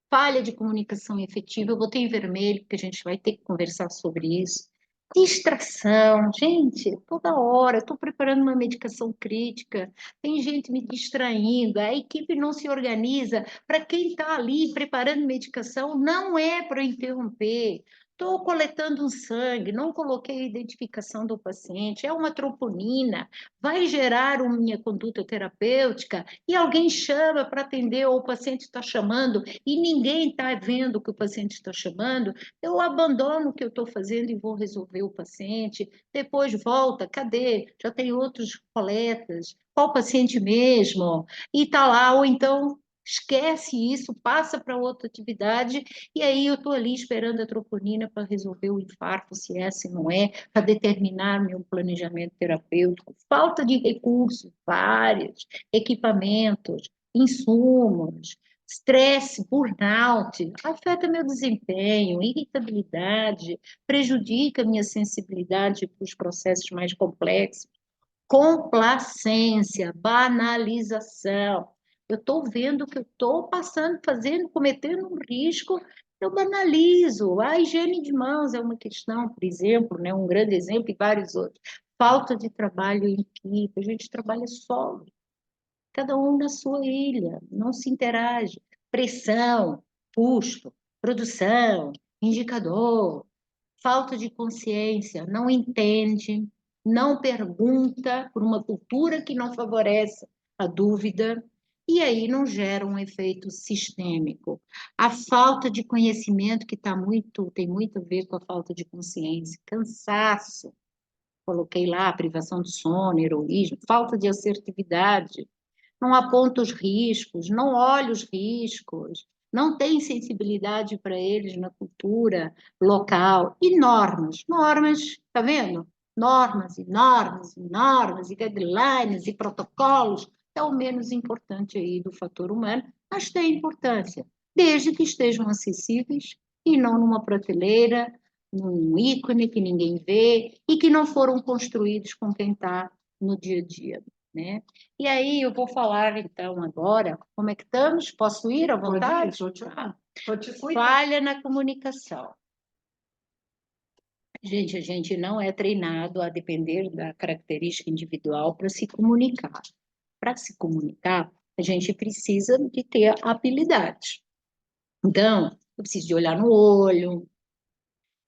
Falha de comunicação efetiva, eu botei em vermelho, porque a gente vai ter que conversar sobre isso. Distração, gente, toda hora, estou preparando uma medicação crítica, tem gente me distraindo, a equipe não se organiza. Para quem está ali preparando medicação, não é para interromper. Estou coletando um sangue, não coloquei a identificação do paciente, é uma troponina, vai gerar uma minha conduta terapêutica e alguém chama para atender ou o paciente está chamando e ninguém está vendo o que o paciente está chamando, eu abandono o que eu estou fazendo e vou resolver o paciente, depois volta, cadê? Já tem outros coletas, qual paciente mesmo? E está lá, ou então esquece isso, passa para outra atividade, e aí eu estou ali esperando a troponina para resolver o infarto, se é, se não é, para determinar meu planejamento terapêutico. Falta de recursos, vários, equipamentos, insumos, estresse, burnout, afeta meu desempenho, irritabilidade, prejudica minha sensibilidade para os processos mais complexos. Complacência, banalização. Eu estou vendo que eu estou passando, fazendo, cometendo um risco, eu banalizo. A higiene de mãos é uma questão, por exemplo, né, um grande exemplo e vários outros. Falta de trabalho em equipe, a gente trabalha solo, cada um na sua ilha, não se interage. Pressão, custo, produção, indicador, falta de consciência, não entende, não pergunta por uma cultura que não favorece a dúvida, e aí não gera um efeito sistêmico. A falta de conhecimento que tem muito a ver com a falta de consciência, cansaço, coloquei lá, privação de sono, heroísmo, falta de assertividade, não aponta os riscos, não olha os riscos, não tem sensibilidade para eles na cultura local. E normas, normas, tá vendo? Normas e normas e normas, e guidelines e protocolos, é o menos importante aí do fator humano, mas tem importância, desde que estejam acessíveis e não numa prateleira, num ícone que ninguém vê e que não foram construídos com quem está no dia a dia, né? E aí eu vou falar então agora, como é que estamos? Posso ir à vontade? Estou te escutando. Falha na comunicação. Gente, a gente não é treinado a depender da característica individual para se comunicar. Para se comunicar, a gente precisa de ter habilidade. Então, eu preciso de olhar no olho,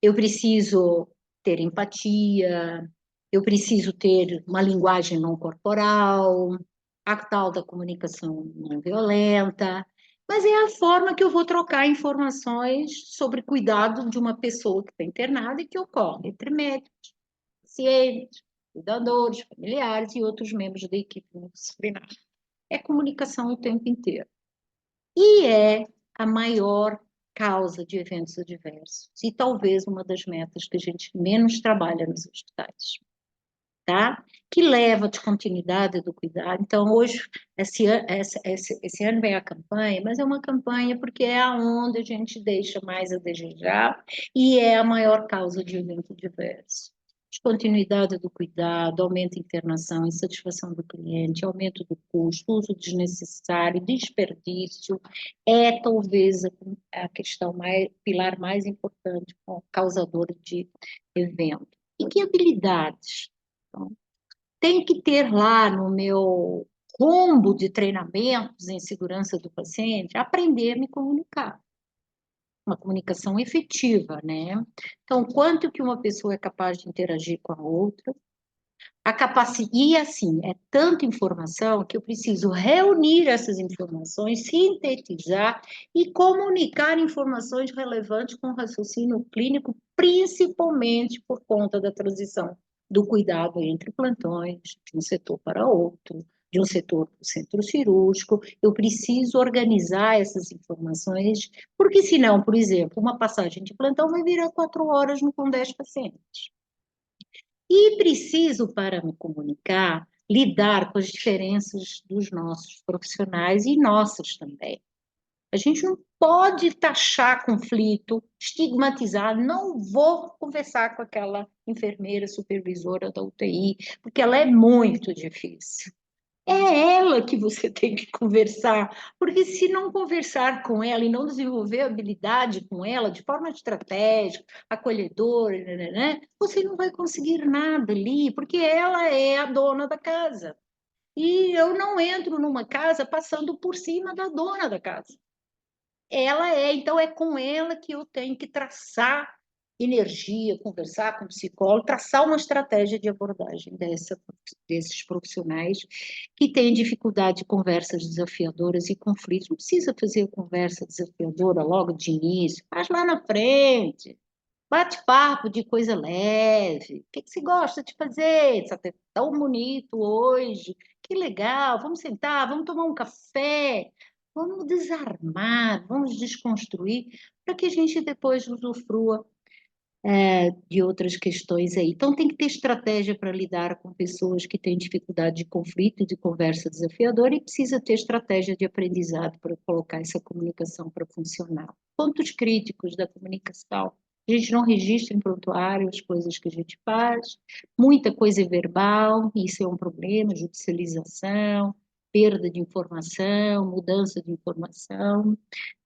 eu preciso ter empatia, eu preciso ter uma linguagem não corporal, a tal da comunicação não violenta, mas é a forma que eu vou trocar informações sobre cuidado de uma pessoa que está internada e que ocorre entre médicos, pacientes, cuidadores, familiares e outros membros da equipe multidisciplinar. É comunicação o tempo inteiro. E é a maior causa de eventos adversos e talvez uma das metas que a gente menos trabalha nos hospitais, tá? Que leva à descontinuidade do cuidado. Então, hoje, esse ano vem a campanha, mas é uma campanha porque é aonde a gente deixa mais a desejar e é a maior causa de evento adverso. Descontinuidade do cuidado, aumento de internação, insatisfação do cliente, aumento do custo, uso desnecessário, desperdício, é talvez a questão pilar mais importante, causador de evento. E que habilidades? Então, tem que ter lá no meu combo de treinamentos em segurança do paciente, aprender a me comunicar. Uma comunicação efetiva, né? Então, quanto que uma pessoa é capaz de interagir com a outra, e assim, é tanta informação que eu preciso reunir essas informações, sintetizar e comunicar informações relevantes com raciocínio clínico, principalmente por conta da transição do cuidado entre plantões, de um setor para outro, de um setor para o centro cirúrgico. Eu preciso organizar essas informações, porque senão, por exemplo, uma passagem de plantão vai virar 4 horas com 10 pacientes. E preciso, para me comunicar, lidar com as diferenças dos nossos profissionais e nossas também. A gente não pode taxar conflito, estigmatizar. Não vou conversar com aquela enfermeira supervisora da UTI, porque ela é muito difícil. É ela que você tem que conversar, porque se não conversar com ela e não desenvolver habilidade com ela de forma estratégica, acolhedora, né, você não vai conseguir nada ali, porque ela é a dona da casa. E eu não entro numa casa passando por cima da dona da casa. Ela é, então é com ela que eu tenho que traçar energia, conversar com o psicólogo, traçar uma estratégia de abordagem desses profissionais que têm dificuldade de conversas desafiadoras e conflitos. Não precisa fazer conversa desafiadora logo de início, faz lá na frente. Bate-papo de coisa leve. O que você gosta de fazer? Está tão bonito hoje. Que legal. Vamos sentar, vamos tomar um café. Vamos desarmar, vamos desconstruir, para que a gente depois usufrua de outras questões aí. Então, tem que ter estratégia para lidar com pessoas que têm dificuldade de conflito, de conversa desafiadora, e precisa ter estratégia de aprendizado para colocar essa comunicação para funcionar. Pontos críticos da comunicação. A gente não registra em prontuário as coisas que a gente faz, muita coisa é verbal, isso é um problema, judicialização, perda de informação, mudança de informação.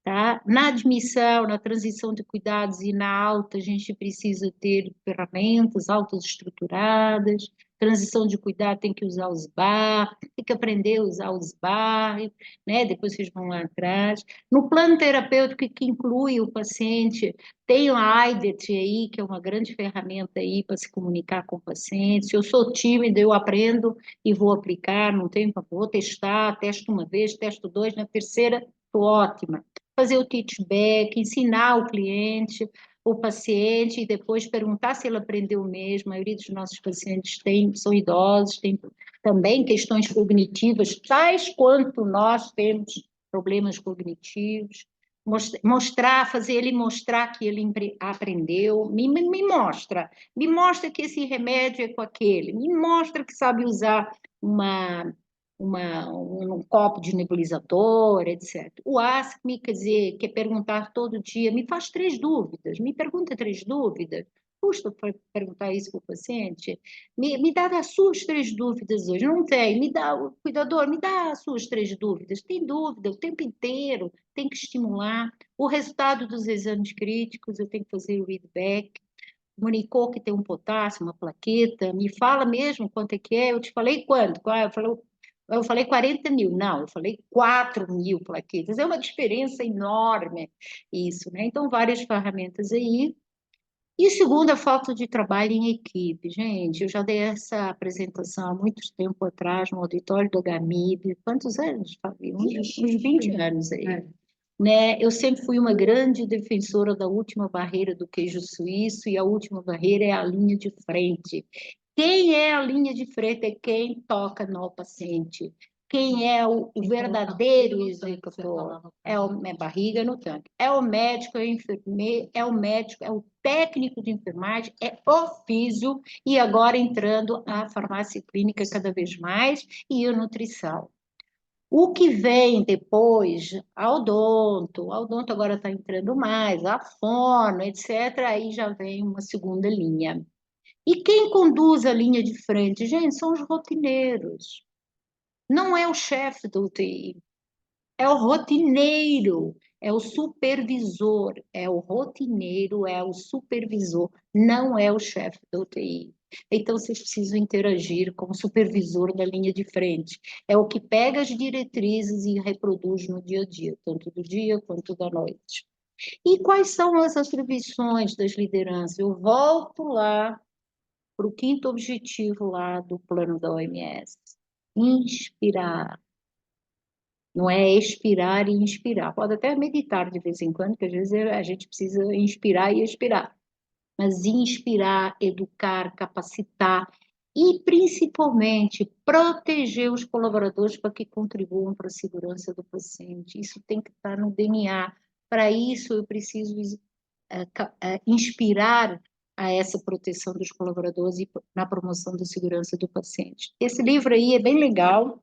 Tá? Na admissão, na transição de cuidados e na alta, a gente precisa ter ferramentas altas estruturadas. Transição de cuidado tem que usar os BAR, tem que aprender a usar os BAR, né? Depois vocês vão lá atrás. No plano terapêutico, que inclui o paciente, tem a AIDET aí, que é uma grande ferramenta aí para se comunicar com o paciente. Se eu sou tímida, eu aprendo e vou aplicar, não tenho, vou testar, testo uma vez, testo dois, na terceira, estou ótima. Fazer o teachback, ensinar o cliente, o paciente, e depois perguntar se ele aprendeu mesmo. A maioria dos nossos pacientes são idosos, têm também questões cognitivas, tais quanto nós temos problemas cognitivos. Mostrar, fazer ele mostrar que ele aprendeu, me mostra que esse remédio é com aquele, me mostra que sabe usar um copo de nebulizador, etc. O Ask-me, quer dizer, quer perguntar todo dia, me faz 3 dúvidas, me pergunta 3 dúvidas, custa perguntar isso para o paciente? Me dá as suas 3 dúvidas hoje, não tem, me dá, o cuidador, me dá as suas 3 dúvidas, tem dúvida o tempo inteiro, tem que estimular. O resultado dos exames críticos, eu tenho que fazer o readback, comunicou que tem um potássio, uma plaqueta, me fala mesmo quanto é que é, eu te falei quanto? Eu falei 40 mil, não, eu falei 4 mil plaquetas, é uma diferença enorme isso, né? Então, várias ferramentas aí. E segundo, a falta de trabalho em equipe. Gente, eu já dei essa apresentação há muito tempo atrás, no auditório do HMIB. Quantos anos, Fabi? Uns 20 anos aí. Né? Eu sempre fui uma grande defensora da última barreira do queijo suíço, e a última barreira é a linha de frente. Quem é a linha de frente é quem toca no paciente, quem é o verdadeiro executor. É a barriga no tanque. É o médico, é o enfermeiro, é o médico, é o técnico de enfermagem, é o físio, e agora entrando a farmácia clínica cada vez mais, e a nutrição. O que vem depois, a odonto agora está entrando mais, a fono, etc., aí já vem uma segunda linha. E quem conduz a linha de frente, gente, são os rotineiros. Não é o chefe do UTI, é o rotineiro, é o supervisor, é o rotineiro, é o supervisor, não é o chefe do UTI. Então, vocês precisam interagir com o supervisor da linha de frente. É o que pega as diretrizes e reproduz no dia a dia, tanto do dia quanto da noite. E quais são as atribuições das lideranças? Eu volto lá para o quinto objetivo lá do plano da OMS. Inspirar. Não é expirar e inspirar. Pode até meditar de vez em quando, que às vezes a gente precisa inspirar e expirar. Mas inspirar, educar, capacitar e, principalmente, proteger os colaboradores para que contribuam para a segurança do paciente. Isso tem que estar no DNA. Para isso, eu preciso inspirar a essa proteção dos colaboradores e na promoção da segurança do paciente. Esse livro aí é bem legal.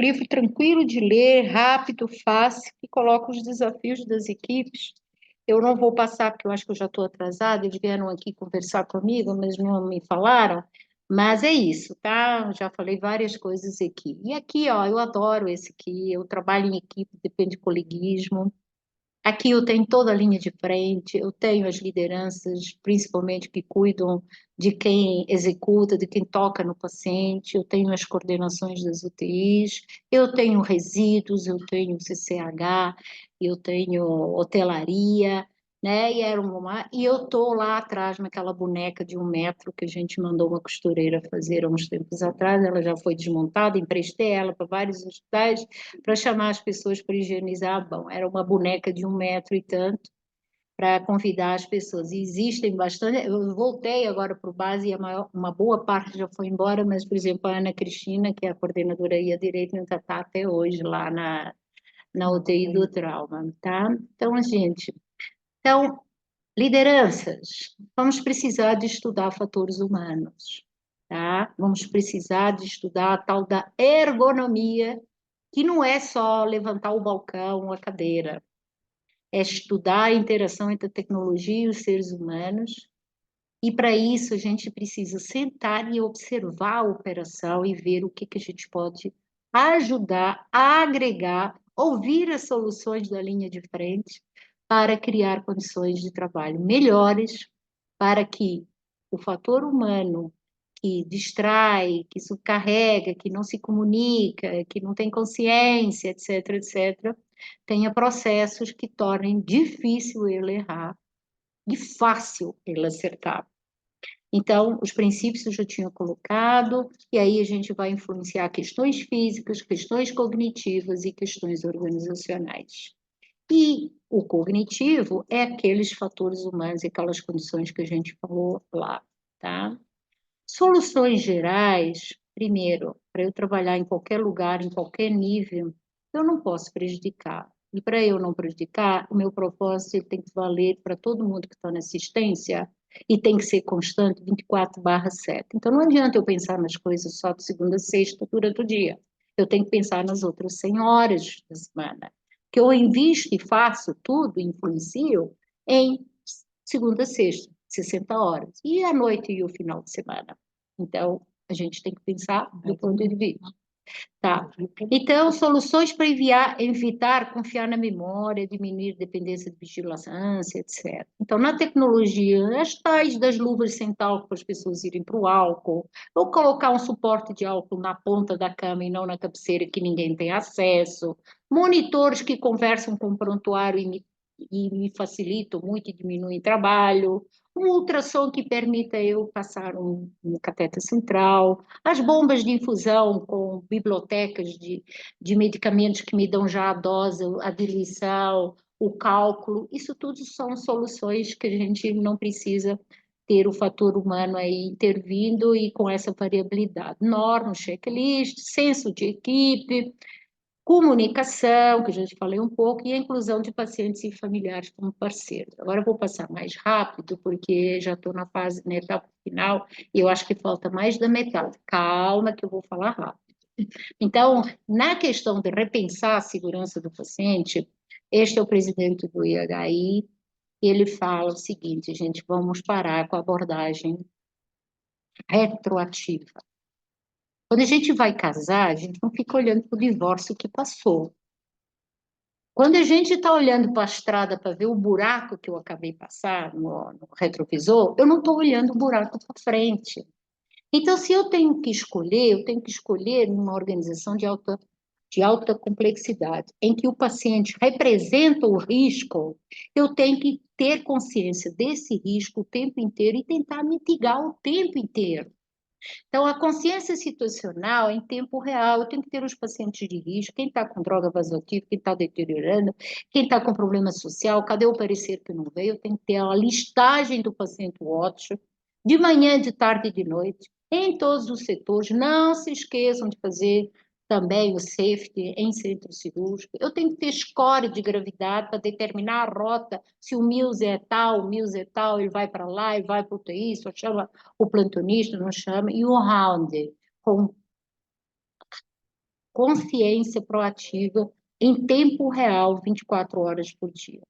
Livro tranquilo de ler, rápido, fácil, que coloca os desafios das equipes. Eu não vou passar, porque eu acho que eu já estou atrasada, eles vieram aqui conversar comigo, mas não me falaram. Mas é isso, tá? Já falei várias coisas aqui. E aqui, ó, eu adoro esse aqui, eu trabalho em equipe, depende de coleguismo. Aqui eu tenho toda a linha de frente, eu tenho as lideranças, principalmente que cuidam de quem executa, de quem toca no paciente, eu tenho as coordenações das UTIs, eu tenho resíduos, eu tenho CCH, eu tenho hotelaria, né? E eu estou lá atrás naquela boneca de 1 metro que a gente mandou uma costureira fazer há uns tempos atrás, ela já foi desmontada, emprestei ela para vários hospitais para chamar as pessoas para higienizar. Bom, era uma boneca de 1 metro e tanto para convidar as pessoas. E existem bastante. Eu voltei agora para o base e uma boa parte já foi embora, mas, por exemplo, a Ana Cristina, que é a coordenadora aí à direita, ainda está até hoje lá na UTI do trauma, tá? Então, gente, então, lideranças, vamos precisar de estudar fatores humanos, tá? Vamos precisar de estudar a tal da ergonomia, que não é só levantar o balcão, a cadeira, é estudar a interação entre a tecnologia e os seres humanos, e para isso a gente precisa sentar e observar a operação e ver o que a gente pode ajudar, agregar, ouvir as soluções da linha de frente para criar condições de trabalho melhores, para que o fator humano que distrai, que subcarrega, que não se comunica, que não tem consciência, etc., etc., tenha processos que tornem difícil ele errar e fácil ele acertar. Então, os princípios eu já tinha colocado, e aí a gente vai influenciar questões físicas, questões cognitivas e questões organizacionais. E o cognitivo é aqueles fatores humanos e aquelas condições que a gente falou lá, tá? Soluções gerais, primeiro, para eu trabalhar em qualquer lugar, em qualquer nível, eu não posso prejudicar. E para eu não prejudicar, o meu propósito ele tem que valer para todo mundo que está na assistência e tem que ser constante 24/7. Então, não adianta eu pensar nas coisas só de segunda a sexta durante o dia. Eu tenho que pensar nas outras 100 horas da semana. Que eu invisto e faço tudo, influencio, em segunda a sexta, 60 horas. E a noite e o final de semana. Então, a gente tem que pensar do ponto de vista. Tá. Então, soluções para evitar confiar na memória, diminuir dependência de vigilância, etc. Então, na tecnologia, as tais das luvas sem talco para as pessoas irem para o álcool, ou colocar um suporte de álcool na ponta da cama e não na cabeceira que ninguém tem acesso, monitores que conversam com o prontuário e me facilitam muito e diminuem trabalho, um ultrassom que permita eu passar um cateter central, as bombas de infusão com bibliotecas de medicamentos que me dão já a dose, a diluição, o cálculo, isso tudo são soluções que a gente não precisa ter o fator humano aí intervindo e com essa variabilidade. Normas, checklist, senso de equipe, comunicação, que eu já te falei um pouco, e a inclusão de pacientes e familiares como parceiros. Agora eu vou passar mais rápido, porque já estou na etapa final, e eu acho que falta mais da metade. Calma que eu vou falar rápido. Então, na questão de repensar a segurança do paciente, este é o presidente do IHI, e ele fala o seguinte, gente, vamos parar com a abordagem retroativa. Quando a gente vai casar, a gente não fica olhando para o divórcio que passou. Quando a gente está olhando para a estrada para ver o buraco que eu acabei de passar no retrovisor, eu não estou olhando o buraco para frente. Então, se eu tenho que escolher, eu tenho que escolher numa organização de alta complexidade, em que o paciente representa o risco, eu tenho que ter consciência desse risco o tempo inteiro e tentar mitigar o tempo inteiro. Então, a consciência situacional em tempo real, eu tenho que ter os pacientes de risco, quem está com droga vasoativa, quem está deteriorando, quem está com problema social, cadê o parecer que não veio? Eu tenho que ter a listagem do paciente watch, de manhã, de tarde e de noite, em todos os setores. Não se esqueçam de fazer também o safety em centro cirúrgico. Eu tenho que ter score de gravidade para determinar a rota, se o Mills é tal, o Mills é tal, ele vai para lá, ele vai para o UTI, só chama o plantonista, não chama, e o round, com consciência proativa, em tempo real, 24 horas por dia.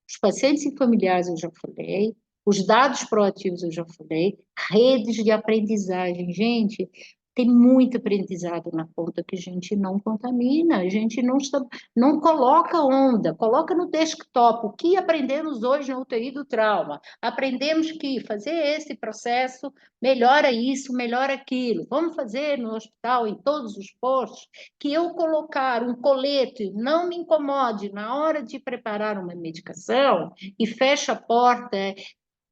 Os pacientes e familiares eu já falei, os dados proativos eu já falei, redes de aprendizagem. Gente, tem muito aprendizado na ponta que a gente não contamina, a gente não coloca onda, coloca no desktop. O que aprendemos hoje na UTI do trauma? Aprendemos que fazer esse processo melhora isso, melhora aquilo. Vamos fazer no hospital, em todos os postos, que eu colocar um colete não me incomode na hora de preparar uma medicação e fecha a porta,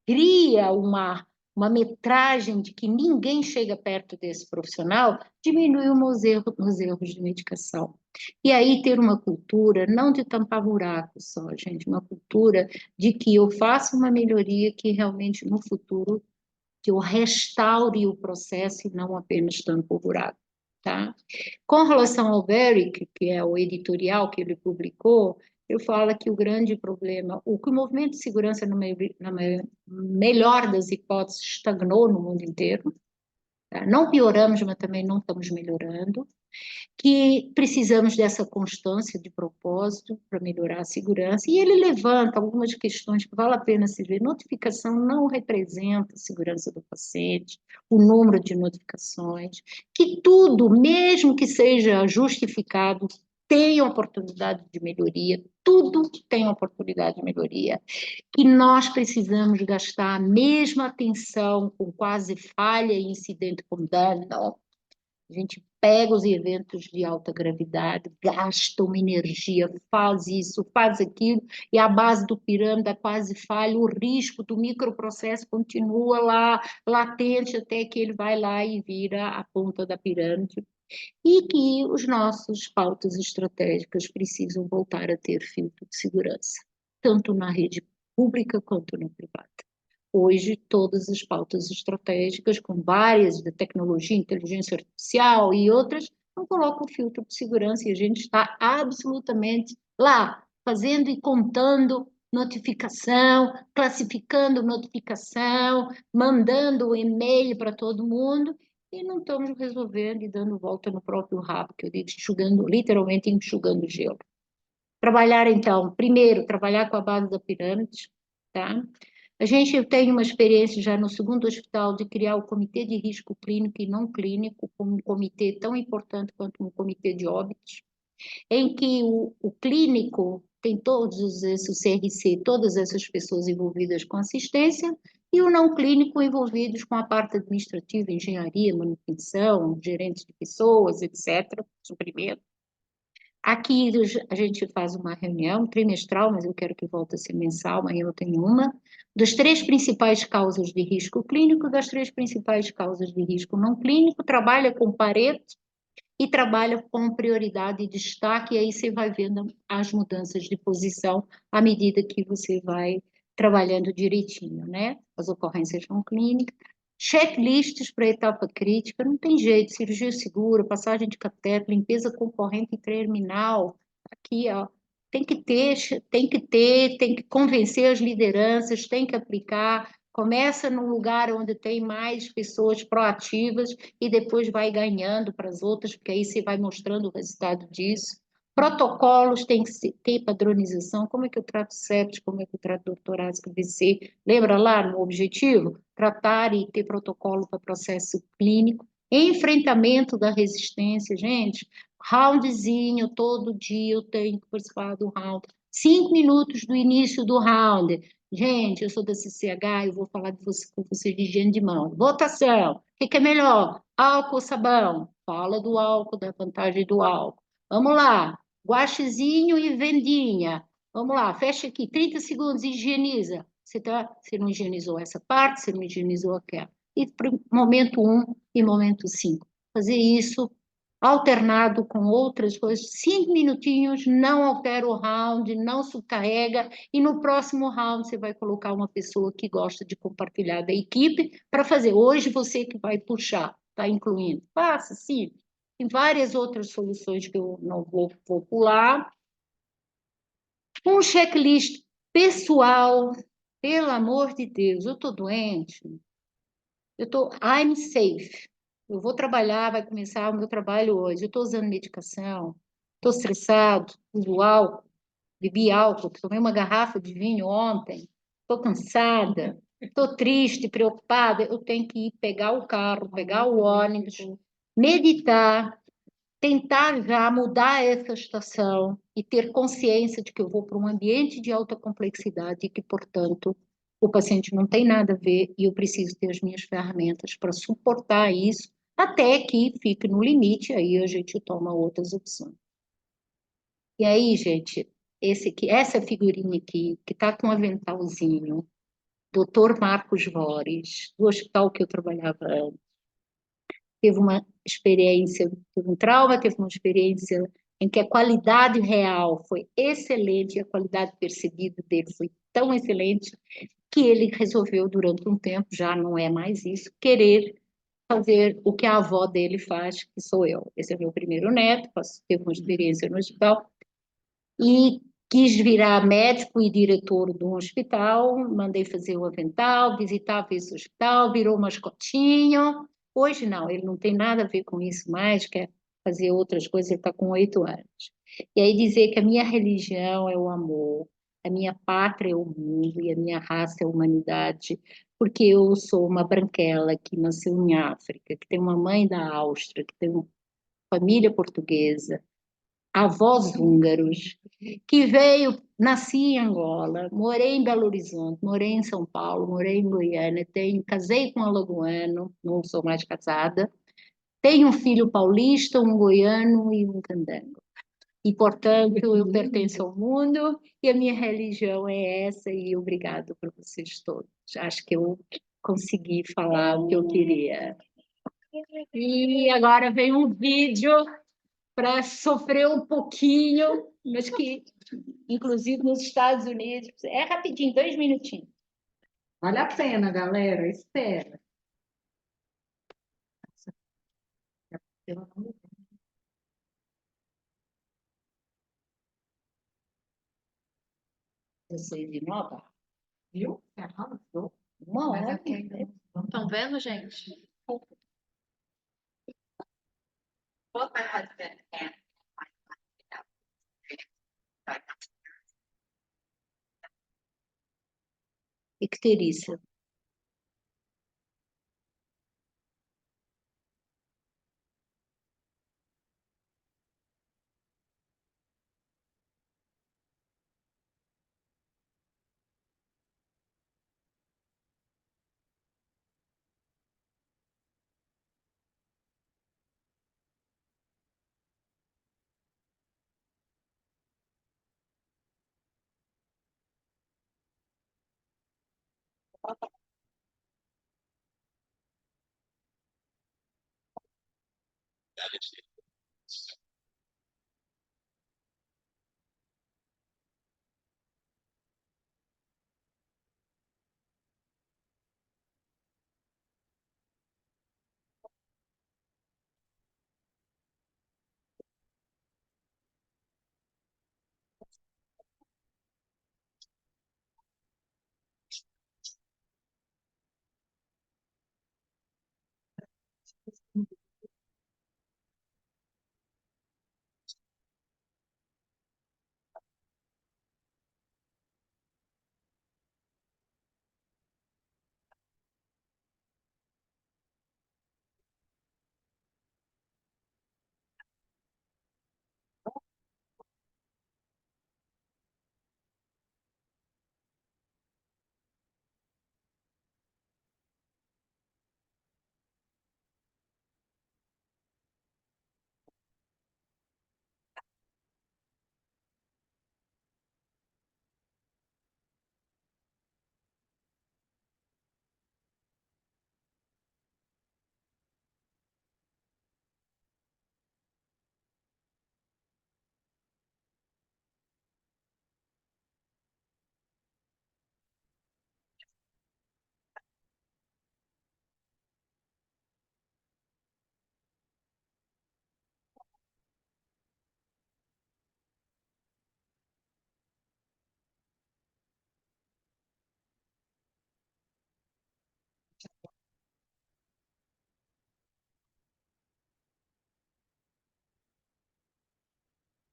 cria uma metragem de que ninguém chega perto desse profissional, diminui os erros de medicação. E aí ter uma cultura, não de tampar buracos só, gente, uma cultura de que eu faça uma melhoria que realmente no futuro que eu restaure o processo e não apenas tampo o buraco. Tá? Com relação ao Beric, que é o editorial que ele publicou, eu falo que o grande problema, o que o movimento de segurança, na melhor das hipóteses, estagnou no mundo inteiro, tá? Não pioramos, mas também não estamos melhorando, que precisamos dessa constância de propósito para melhorar a segurança, e ele levanta algumas questões que vale a pena se ver. Notificação não representa a segurança do paciente, o número de notificações, que tudo, mesmo que seja justificado, tem oportunidade de melhoria, tudo tem oportunidade de melhoria, que nós precisamos gastar a mesma atenção com quase falha e incidente com dano. A gente pega os eventos de alta gravidade, gasta uma energia, faz isso, faz aquilo, e a base do pirâmide é quase falha, o risco do microprocesso continua lá, latente, até que ele vai lá e vira a ponta da pirâmide. E que os nossos pautas estratégicas precisam voltar a ter filtro de segurança, tanto na rede pública quanto na privada. Hoje, todas as pautas estratégicas, com várias de tecnologia, inteligência artificial e outras, não colocam filtro de segurança e a gente está absolutamente lá, fazendo e contando notificação, classificando notificação, mandando e-mail para todo mundo e não estamos resolvendo e dando volta no próprio rabo, que eu digo, enxugando, literalmente enxugando gelo. Trabalhar, então, primeiro, trabalhar com a base da pirâmide, tá? A gente tem uma experiência já no segundo hospital de criar o comitê de risco clínico e não clínico, como um comitê tão importante quanto um comitê de óbitos, em que o clínico tem todos esses, o CRC, todas essas pessoas envolvidas com assistência, e o não clínico envolvidos com a parte administrativa, engenharia, manutenção, gerentes de pessoas, etc., suprimento. Aqui a gente faz uma reunião trimestral, mas eu quero que volte a ser mensal, amanhã eu tenho uma, das três principais causas de risco clínico, das três principais causas de risco não clínico, trabalha com Pareto e trabalha com prioridade e destaque, e aí você vai vendo as mudanças de posição à medida que você vai trabalhando direitinho, né? As ocorrências não clínicas, checklists para etapa crítica, não tem jeito, cirurgia segura, passagem de catéter, limpeza concorrente e terminal, aqui, ó, tem que convencer as lideranças, tem que aplicar, começa num lugar onde tem mais pessoas proativas e depois vai ganhando para as outras, porque aí você vai mostrando o resultado disso. Protocolos tem que ter padronização. Como é que eu trato sepsis? Como é que eu trato doutorado AVC? Lembra lá no objetivo? Tratar e ter protocolo para processo clínico. Enfrentamento da resistência, gente. Roundzinho, todo dia eu tenho que participar do round. 5 minutos do início do round. Gente, eu sou da CCH, eu vou falar de você, com você de higiene de mão. Votação. O que é melhor? Álcool ou sabão? Fala do álcool, da vantagem do álcool. Vamos lá. Guaxizinho e vendinha. Vamos lá, fecha aqui, 30 segundos, higieniza. Você não higienizou essa parte, você não higienizou aquela. E pro momento 1 e momento 5. Fazer isso alternado com outras coisas, 5 minutinhos, não altera o round, não subcarrega, e no próximo round você vai colocar uma pessoa que gosta de compartilhar da equipe para fazer. Hoje você que vai puxar, está incluindo. Faça, sim. Tem várias outras soluções que eu não vou pular. Um checklist pessoal, pelo amor de Deus, eu estou doente, I'm safe. Eu vou trabalhar, vai começar o meu trabalho hoje. Eu estou usando medicação, estou estressado, uso álcool, bebi álcool, tomei uma garrafa de vinho ontem, estou cansada, estou triste, preocupada. Eu tenho que ir pegar o carro, pegar o ônibus, meditar, tentar já mudar essa estação e ter consciência de que eu vou para um ambiente de alta complexidade e que, portanto, o paciente não tem nada a ver e eu preciso ter as minhas ferramentas para suportar isso até que fique no limite, aí a gente toma outras opções. E aí, gente, essa figurinha aqui, que está com um aventalzinho, Dr. Marcos Vores, do hospital que eu trabalhava antes, teve uma experiência, teve um trauma, teve uma experiência em que a qualidade real foi excelente, e a qualidade percebida dele foi tão excelente que ele resolveu, durante um tempo, já não é mais isso, querer fazer o que a avó dele faz, que sou eu. Esse é o meu primeiro neto, teve uma experiência no hospital, e quis virar médico e diretor de um hospital, mandei fazer o avental, visitava esse hospital, virou mascotinho. Hoje não, ele não tem nada a ver com isso mais, quer fazer outras coisas, ele está com 8 anos. E aí dizer que a minha religião é o amor, a minha pátria é o mundo e a minha raça é a humanidade, porque eu sou uma branquela que nasceu em África, que tem uma mãe da Áustria, que tem uma família portuguesa, avós húngaros, que veio, nasci em Angola, morei em Belo Horizonte, morei em São Paulo, morei em Goiânia, casei com um alagoano, não sou mais casada, tenho um filho paulista, um goiano e um candango. E, portanto, eu pertenço ao mundo e a minha religião é essa, e obrigado por vocês todos. Acho que eu consegui falar o que eu queria. E agora vem um vídeo para sofrer um pouquinho, mas que, inclusive nos Estados Unidos, é rapidinho, 2 minutinhos. Vale a pena, galera. Espera. Eu sei de nova, Viu? Arrasou. uma Mas hora. aqui ainda não estão vendo, gente? What my husband and Icterícia.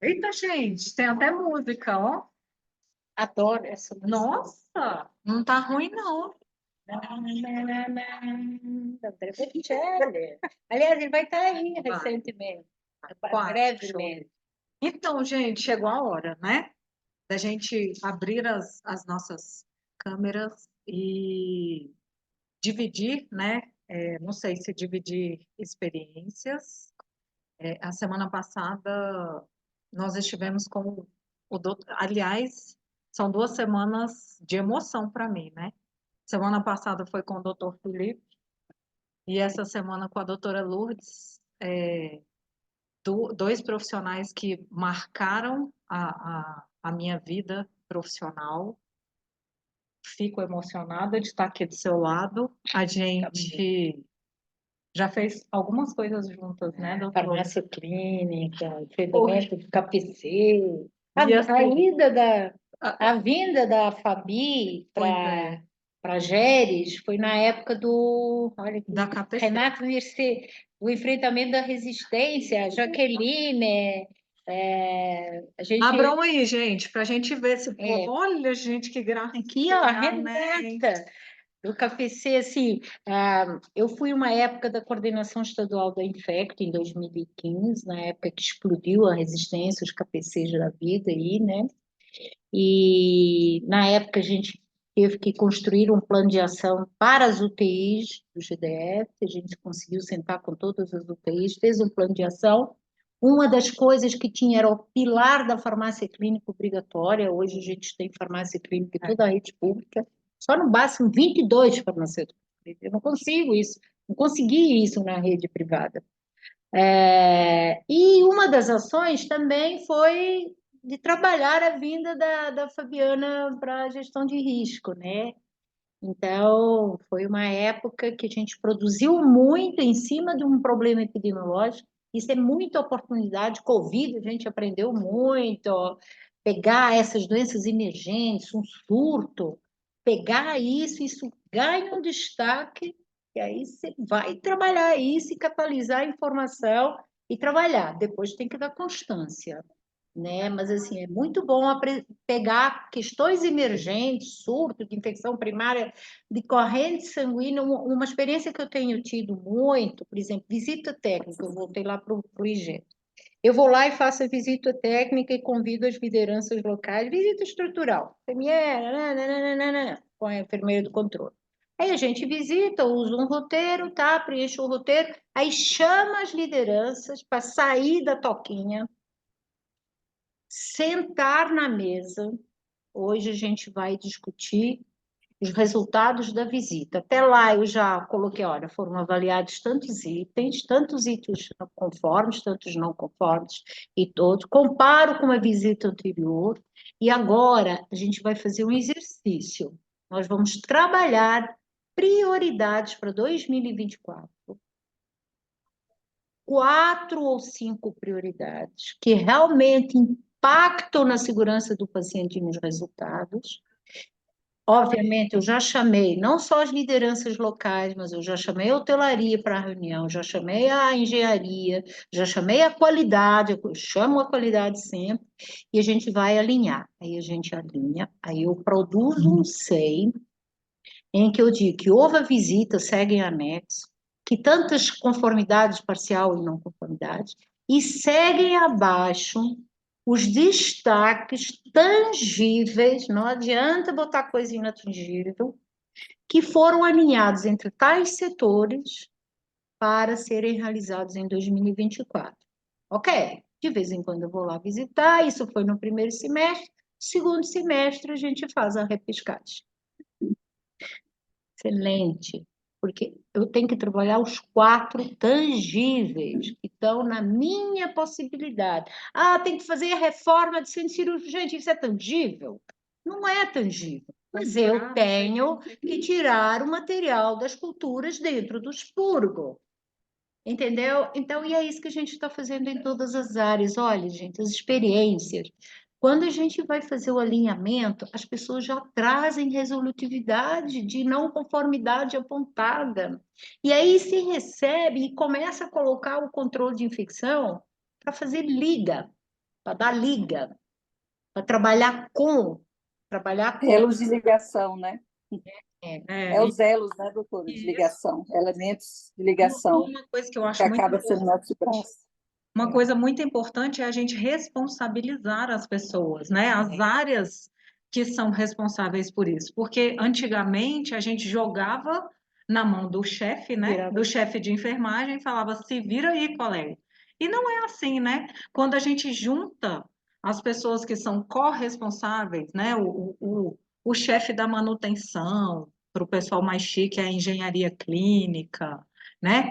Eita, gente, tem até música, ó. Adoro essa música. Nossa, não tá ruim, não. André Bocelli. Aliás, ele vai estar aí Vai. recentemente, Quase, brevemente. Então, gente, chegou a hora, né? Da gente abrir as nossas câmeras e dividir, né? Não sei se dividir experiências. A semana passada nós estivemos com o doutor. Aliás, são 2 semanas de emoção para mim, né? Semana passada foi com o doutor Felipe e essa semana com a doutora Lourdes, dois profissionais que marcaram a minha vida profissional. Fico emocionada de estar aqui do seu lado. A gente já fez algumas coisas juntas, né, doutora? Farmácia clínica, Hoje. treinamento de KPC. A, E assim, a vinda da Fabi pois é, para Geres foi na época olha, da KPC. Renato Mercê, o enfrentamento da resistência, Jaqueline, a gente... Abram aí, gente, para a gente ver se... É. Olha, gente, que graça. Aqui, ó, né? Renata, do KPC, assim, eu fui uma época da coordenação estadual da Infecto, em 2015, na época que explodiu a resistência, os KPCs da vida aí, né? E na época a gente teve que construir um plano de ação para as UTIs do GDF, a gente conseguiu sentar com todas as UTIs, fez um plano de ação. Uma das coisas que tinha era o pilar da farmácia clínica obrigatória, hoje a gente tem farmácia clínica em toda a rede pública, só no máximo 22 farmacêuticos. Eu não consigo isso, não consegui isso na rede privada. E uma das ações também foi de trabalhar a vinda da Fabiana para a gestão de risco, né? Então, foi uma época que a gente produziu muito em cima de um problema epidemiológico. Isso é muita oportunidade. Covid, a gente aprendeu muito. Pegar essas doenças emergentes, um surto, pegar isso ganha um destaque, e aí você vai trabalhar isso e catalisar a informação e trabalhar. Depois tem que dar constância, né? Mas assim, é muito bom pegar questões emergentes, surto de infecção primária, de corrente sanguínea, uma experiência que eu tenho tido muito, por exemplo, visita técnica, eu voltei lá para o IG. Eu vou lá e faço a visita técnica e convido as lideranças locais, visita estrutural, nananana, com a enfermeira do controle. Aí a gente visita, usa um roteiro, tá? Preenche o roteiro, aí chama as lideranças para sair da toquinha, sentar na mesa. Hoje a gente vai discutir os resultados da visita. Até lá eu já coloquei, olha, foram avaliados tantos itens conformes, tantos não conformes, e todos. Comparo com a visita anterior, e agora a gente vai fazer um exercício. Nós vamos trabalhar prioridades para 2024. 4 ou 5 prioridades que realmente impactam na segurança do paciente e nos resultados. Obviamente, eu já chamei não só as lideranças locais, mas eu já chamei a hotelaria para a reunião, já chamei a engenharia, já chamei a qualidade, eu chamo a qualidade sempre, e a gente vai alinhar. Aí a gente alinha, aí eu produzo um SEI, em que eu digo que houve a visita, segue em anexo, que tantas conformidades parcial e não conformidade, e seguem abaixo os destaques tangíveis, não adianta botar coisa inatingível, que foram alinhados entre tais setores para serem realizados em 2024. Ok, de vez em quando eu vou lá visitar, isso foi no primeiro semestre, segundo semestre a gente faz a repescagem. Excelente, porque eu tenho que trabalhar os 4 tangíveis que estão na minha possibilidade. Ah, tem que fazer a reforma de centro cirúrgico. Gente, isso é tangível? Não é tangível. Mas eu tenho que tirar o material das culturas dentro do expurgo. Entendeu? Então, e é isso que a gente está fazendo em todas as áreas. Olha, gente, as experiências. Quando a gente vai fazer o alinhamento, as pessoas já trazem resolutividade de não conformidade apontada. E aí se recebe e começa a colocar o controle de infecção para fazer liga. para dar liga, para trabalhar com. Elos de ligação, né? É E os elos, né, doutora, de isso. ligação, elementos de ligação, Uma coisa que eu que acho muito acaba sendo nosso braço. Uma coisa muito importante é a gente responsabilizar as pessoas, né? As áreas que são responsáveis por isso. Porque antigamente a gente jogava na mão do chefe, né? Virava. Do chefe de enfermagem e falava, se vira aí, colega. E não é assim, né? Quando a gente junta as pessoas que são corresponsáveis, né? O chefe da manutenção, para o pessoal mais chique, é a engenharia clínica, né?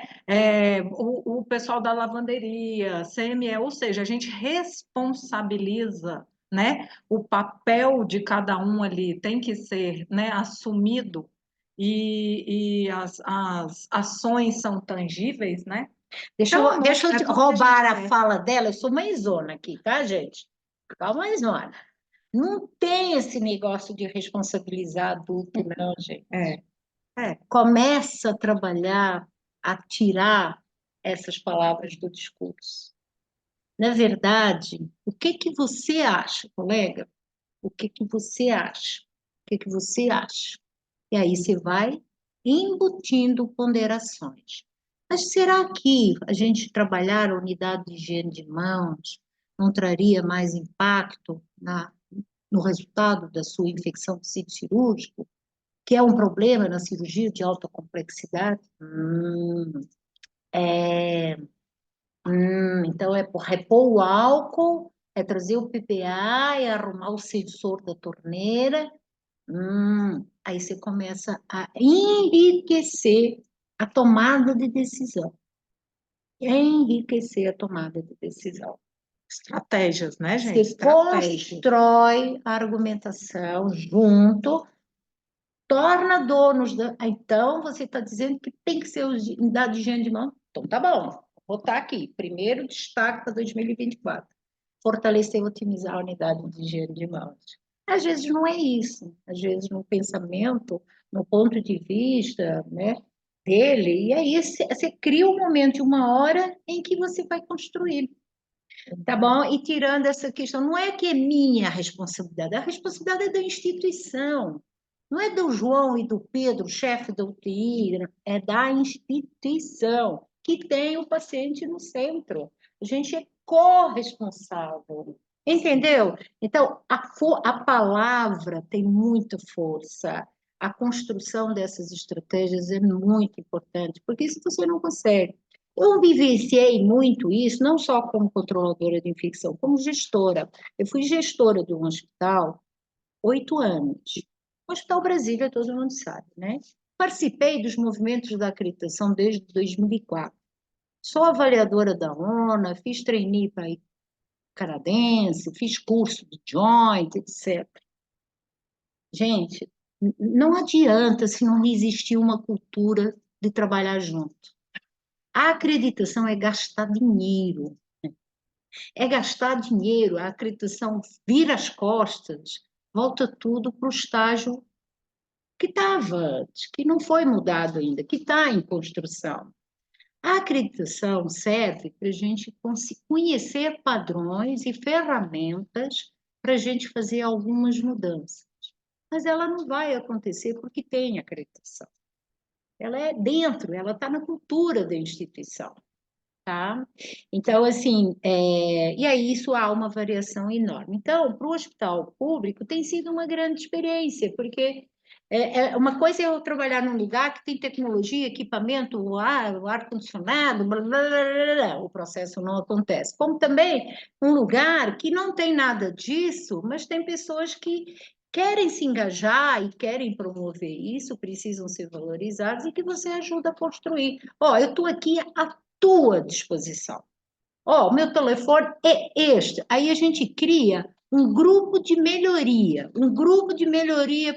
O pessoal da lavanderia, CME, ou seja, a gente responsabiliza, né? O papel de cada um ali tem que ser, né, assumido e as ações são tangíveis, né? Deixa Então, eu, deixa eu é te tudo que a roubar gente a quer. fala dela. Eu sou mãezona aqui, tá, gente? Calma, mãezona. Não tem esse negócio de responsabilizar adulto, não, gente. É. Começa a trabalhar, a tirar essas palavras do discurso. Na verdade, o que que você acha, colega? O que que você acha? O que que você acha? E aí você vai embutindo ponderações. Mas será que a gente trabalhar a unidade de higiene de mãos não traria mais impacto no resultado da sua infecção do sítio cirúrgico, que é um problema na cirurgia de alta complexidade? Então é repor o álcool, é trazer o PPA, é arrumar o sensor da torneira. Aí você começa a enriquecer a tomada de decisão. Enriquecer a tomada de decisão. Estratégias, né, gente? Você Estratégias. constrói a argumentação junto, torna donos da. Então, você está dizendo que tem que ser unidade de higiene de mão? Então, tá bom. Vou botar aqui. Primeiro destaque para 2024. Fortalecer e otimizar a unidade de higiene de mãos. Às vezes não é isso. Às vezes no pensamento, no ponto de vista, né, dele. E aí você cria um momento, uma hora em que você vai construir. Tá bom? E tirando essa questão, não é que é minha responsabilidade, a responsabilidade é da instituição. Não é do João e do Pedro, chefe da UTI, é da instituição, que tem o paciente no centro. A gente é corresponsável. Entendeu? Então, a palavra tem muita força. A construção dessas estratégias é muito importante, porque isso você não consegue. Eu vivenciei muito isso, não só como controladora de infecção, como gestora. Eu fui gestora de um hospital 8 anos. O Hospital Brasília, todo mundo sabe, né? Participei dos movimentos da acreditação desde 2004. Sou avaliadora da ONA, fiz trainee para canadense, fiz curso de joint, etc. Gente, não adianta se não existir uma cultura de trabalhar junto. A acreditação é gastar dinheiro. É gastar dinheiro, a acreditação vira as costas, volta tudo para o estágio que estava antes, que não foi mudado ainda, que está em construção. A acreditação serve para a gente conhecer padrões e ferramentas para a gente fazer algumas mudanças. Mas ela não vai acontecer porque tem acreditação. Ela é dentro, ela está na cultura da instituição. Tá? Então, assim, e aí isso há uma variação enorme. Então, para o hospital público tem sido uma grande experiência, porque uma coisa é eu trabalhar num lugar que tem tecnologia, equipamento, o ar-condicionado, blá, blá, blá, blá, blá, o processo não acontece. Como também um lugar que não tem nada disso, mas tem pessoas que querem se engajar e querem promover isso, precisam ser valorizados e que você ajuda a construir. Ó, eu estou aqui à tua disposição. Ó, o meu telefone é este. Aí a gente cria um grupo de melhoria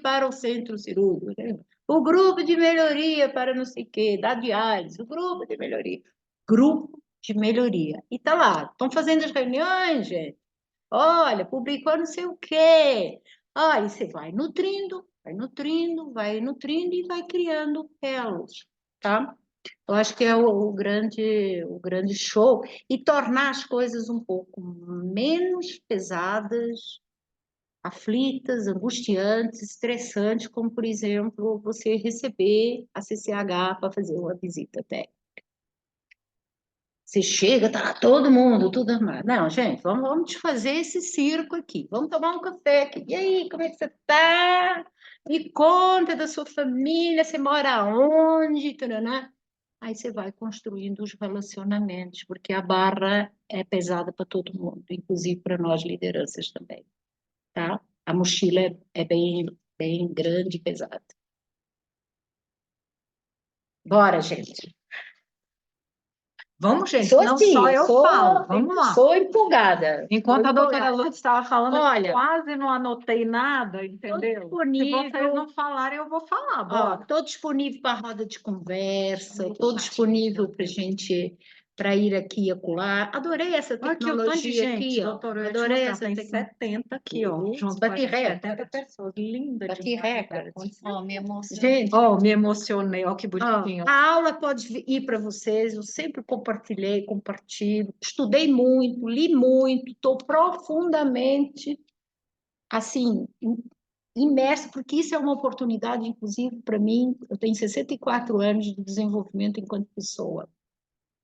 para o centro cirúrgico, né? O grupo de melhoria para não sei o quê, da diálise, o grupo de melhoria. Grupo de melhoria. E tá lá, estão fazendo as reuniões, gente. Olha, publicou não sei o quê. Olha, você vai nutrindo e vai criando elos, tá? Eu acho que é o grande show e tornar as coisas um pouco menos pesadas, aflitas, angustiantes, estressantes, como, por exemplo, você receber a CCH para fazer uma visita técnica. Você chega, tá lá todo mundo, tudo armado. Não, gente, vamos desfazer esse circo aqui. Vamos tomar um café aqui. E aí, como é que você tá? Me conta da sua família, você mora onde? Taraná. Aí você vai construindo os relacionamentos, porque a barra é pesada para todo mundo, inclusive para nós lideranças também, tá? A mochila é bem grande e pesada. Bora, gente. Vamos, gente, Sou não assim, só eu falo, vamos lá. sou empolgada. Enquanto Sou a doutora empolgada. Lourdes estava falando, Olha, eu quase não anotei nada, entendeu? Se disponível. vocês não falarem, eu vou falar, bora. Estou disponível para roda de conversa, estou disponível para gente para ir aqui e acolá. Adorei essa Olha aqui o tanto de tecnologia gente, aqui, ó. doutora, eu ia te Adorei mostrar, essa tem tecnologia. 70 aqui, ó, junto com Bati a gente, 70 recorde. pessoas, linda Bati demais, recorde. aconteceu. Ó, me emocionei. Gente, Oh, me emocionei, ó, que ó, bonitinho. a aula pode ir para vocês. Eu sempre compartilhei, compartilho. Estudei muito, li muito, estou profundamente assim imerso, porque isso é uma oportunidade, inclusive, para mim. Eu tenho 64 anos de desenvolvimento enquanto pessoa,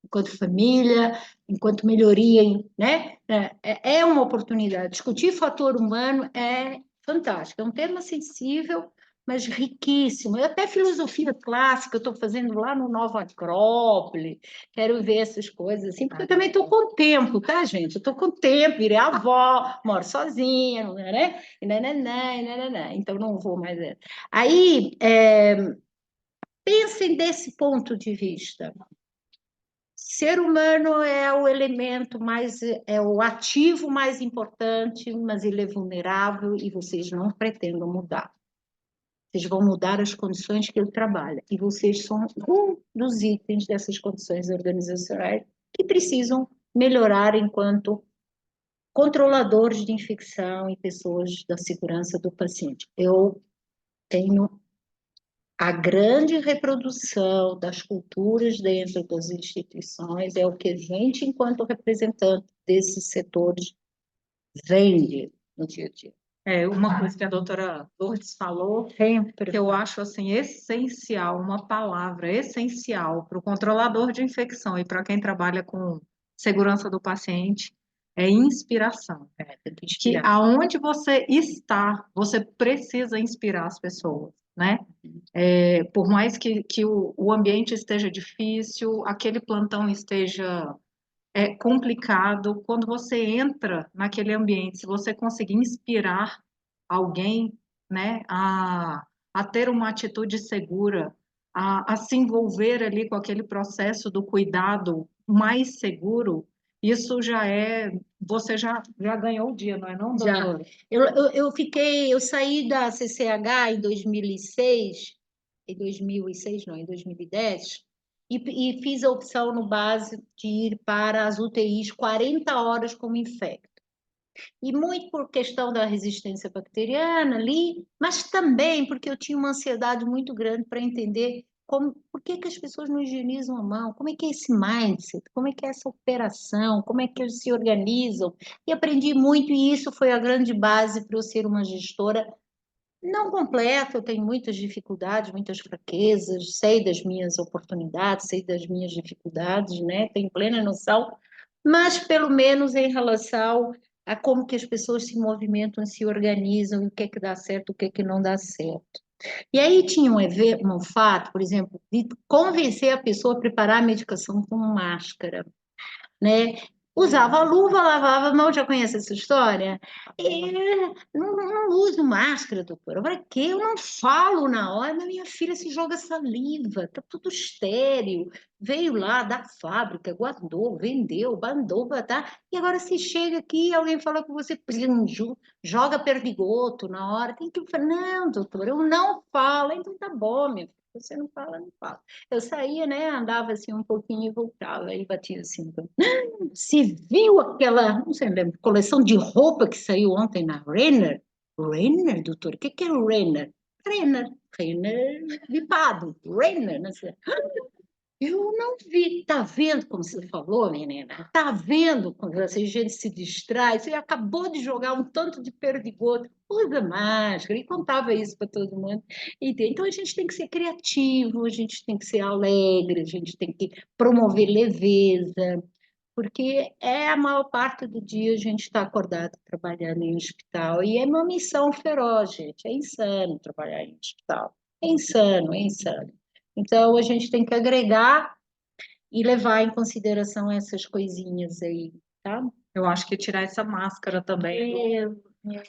enquanto família, enquanto melhoria, né? É uma oportunidade. Discutir fator humano é fantástico, é um tema sensível, mas riquíssimo. E até filosofia clássica, eu estou fazendo lá no Nova Acrópole, quero ver essas coisas assim, porque eu também estou com tempo, tá, gente? Eu estou com tempo, virei avó, moro sozinha, não é, né? E nananã, e nananã, então não vou mais. Aí, pensem desse ponto de vista. Ser humano é o elemento mais, é o ativo mais importante, mas ele é vulnerável e vocês não pretendem mudar. Vocês vão mudar as condições que ele trabalha. E vocês são um dos itens dessas condições organizacionais que precisam melhorar enquanto controladores de infecção e pessoas da segurança do paciente. Eu tenho a grande reprodução das culturas dentro das instituições é o que a gente, enquanto representante desses setores, vende no dia a dia. É, uma coisa que a doutora Lourdes falou, Sempre. que eu acho assim essencial, uma palavra essencial para o controlador de infecção e para quem trabalha com segurança do paciente, é inspiração. Tem que Que inspirar. aonde você está, você precisa inspirar as pessoas, né? Por mais que o ambiente esteja difícil, aquele plantão esteja complicado, quando você entra naquele ambiente, se você conseguir inspirar alguém, né, a ter uma atitude segura, a se envolver ali com aquele processo do cuidado mais seguro, isso já você já ganhou o dia, não é não, Já. doutora? Eu saí da CCH em 2006, em 2006 não, em 2010, e fiz a opção no base de ir para as UTIs 40 horas como infecto. E muito por questão da resistência bacteriana ali, mas também porque eu tinha uma ansiedade muito grande para entender por que as pessoas não higienizam a mão, como é que é esse mindset, como é que é essa operação, como é que eles se organizam. E aprendi muito, e isso foi a grande base para eu ser uma gestora não completa. Eu tenho muitas dificuldades, muitas fraquezas, sei das minhas oportunidades, sei das minhas dificuldades, né? Tenho plena noção, mas pelo menos em relação a como que as pessoas se movimentam, se organizam, o que é que dá certo, o que é que não dá certo. E aí tinha um fato, por exemplo, de convencer a pessoa a preparar a medicação com máscara, né? Usava luva, lavava a mão, já conhece essa história? Não uso máscara, doutora. Para quê? Eu não falo na hora, mas minha filha se joga saliva, tá tudo estéril. Veio lá da fábrica, guardou, vendeu, mandou, tá? E agora se chega aqui, alguém fala com você, joga perdigoto na hora. Tem que falar, não, doutora, eu não falo. Então tá bom, minha filha. Você não fala, não fala. Eu saía, né? Andava assim um pouquinho e voltava, e batia assim. Se viu aquela, não sei, lembro, coleção de roupa que saiu ontem na Renner? Renner, doutor? O que é o Renner? Renner lipado, Renner, não sei. Eu não vi. Tá vendo como você falou, menina? Tá vendo quando essa gente se distrai? Você acabou de jogar um tanto de perdigoto. Usa máscara. E contava isso para todo mundo. Então, a gente tem que ser criativo, a gente tem que ser alegre, a gente tem que promover leveza, porque a maior parte do dia a gente está acordado trabalhando em hospital. E é uma missão feroz, gente. É insano trabalhar em hospital. É insano, é insano. Então, a gente tem que agregar e levar em consideração essas coisinhas aí, tá? Eu acho que tirar essa máscara também.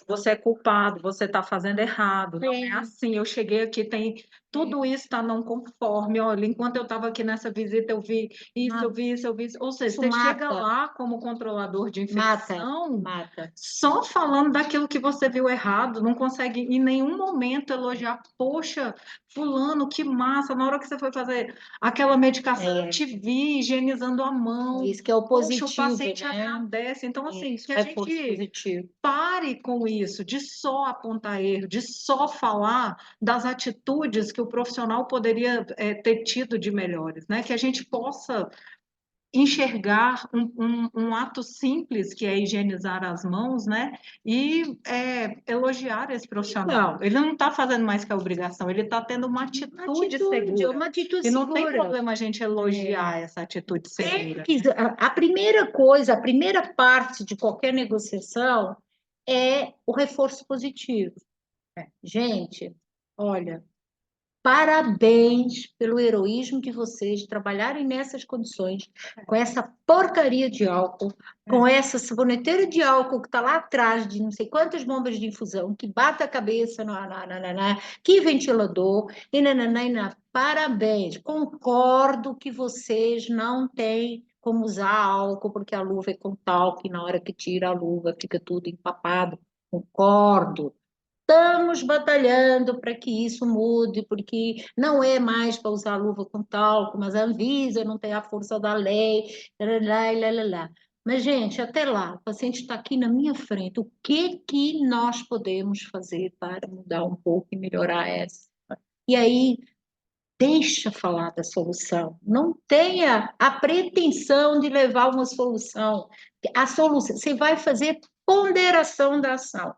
Você é culpado, você está fazendo errado. Não é assim. Eu cheguei aqui, tem tudo isso está não conforme. Olha, enquanto eu estava aqui nessa visita, eu vi isso, eu vi isso, eu vi isso. Ou seja, Isso você chega mata. lá como controlador de Mata, infecção, mata. só falando daquilo que você viu errado, não consegue em nenhum momento elogiar. Poxa, fulano, que massa! Na hora que você foi fazer aquela medicação, eu te vi higienizando a mão. Isso que é o Poxa, o positivo, paciente né? agradece. Então, assim, que a É gente positivo. pare com isso, de só apontar erro, de só falar das atitudes que o profissional poderia ter tido de melhores, né? Que a gente possa enxergar um ato simples, que é higienizar as mãos, né? E elogiar esse profissional. Ele não está fazendo mais que a obrigação, ele está tendo uma atitude segura. Uma atitude E não tem segura. problema a gente elogiar essa atitude segura. A primeira coisa, a primeira parte de qualquer negociação é o reforço positivo. Gente, olha, parabéns pelo heroísmo de vocês de trabalharem nessas condições, com essa porcaria de álcool, com essa saboneteira de álcool que está lá atrás de não sei quantas bombas de infusão, que bate a cabeça, que ventilador, e nananana. Parabéns, concordo que vocês não têm como usar álcool, porque a luva é com talco, e na hora que tira a luva fica tudo empapado. Concordo. Estamos batalhando para que isso mude, porque não é mais para usar luva com talco, mas a Anvisa não tem a força da lei, lá, lá, lá, lá. Mas, gente, até lá, o paciente está aqui na minha frente. O que nós podemos fazer para mudar um pouco e melhorar essa? E aí, deixa falar da solução. Não tenha a pretensão de levar uma solução. A solução, você vai fazer ponderação da ação.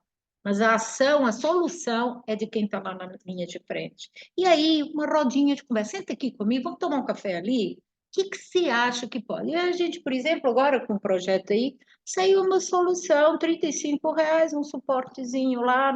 Mas a ação, a solução é de quem está lá na linha de frente. E aí, uma rodinha de conversa. Senta aqui comigo, vamos tomar um café ali? O que você acha que pode? E a gente, por exemplo, agora com o projeto aí, saiu uma solução, R$ 35, um suportezinho lá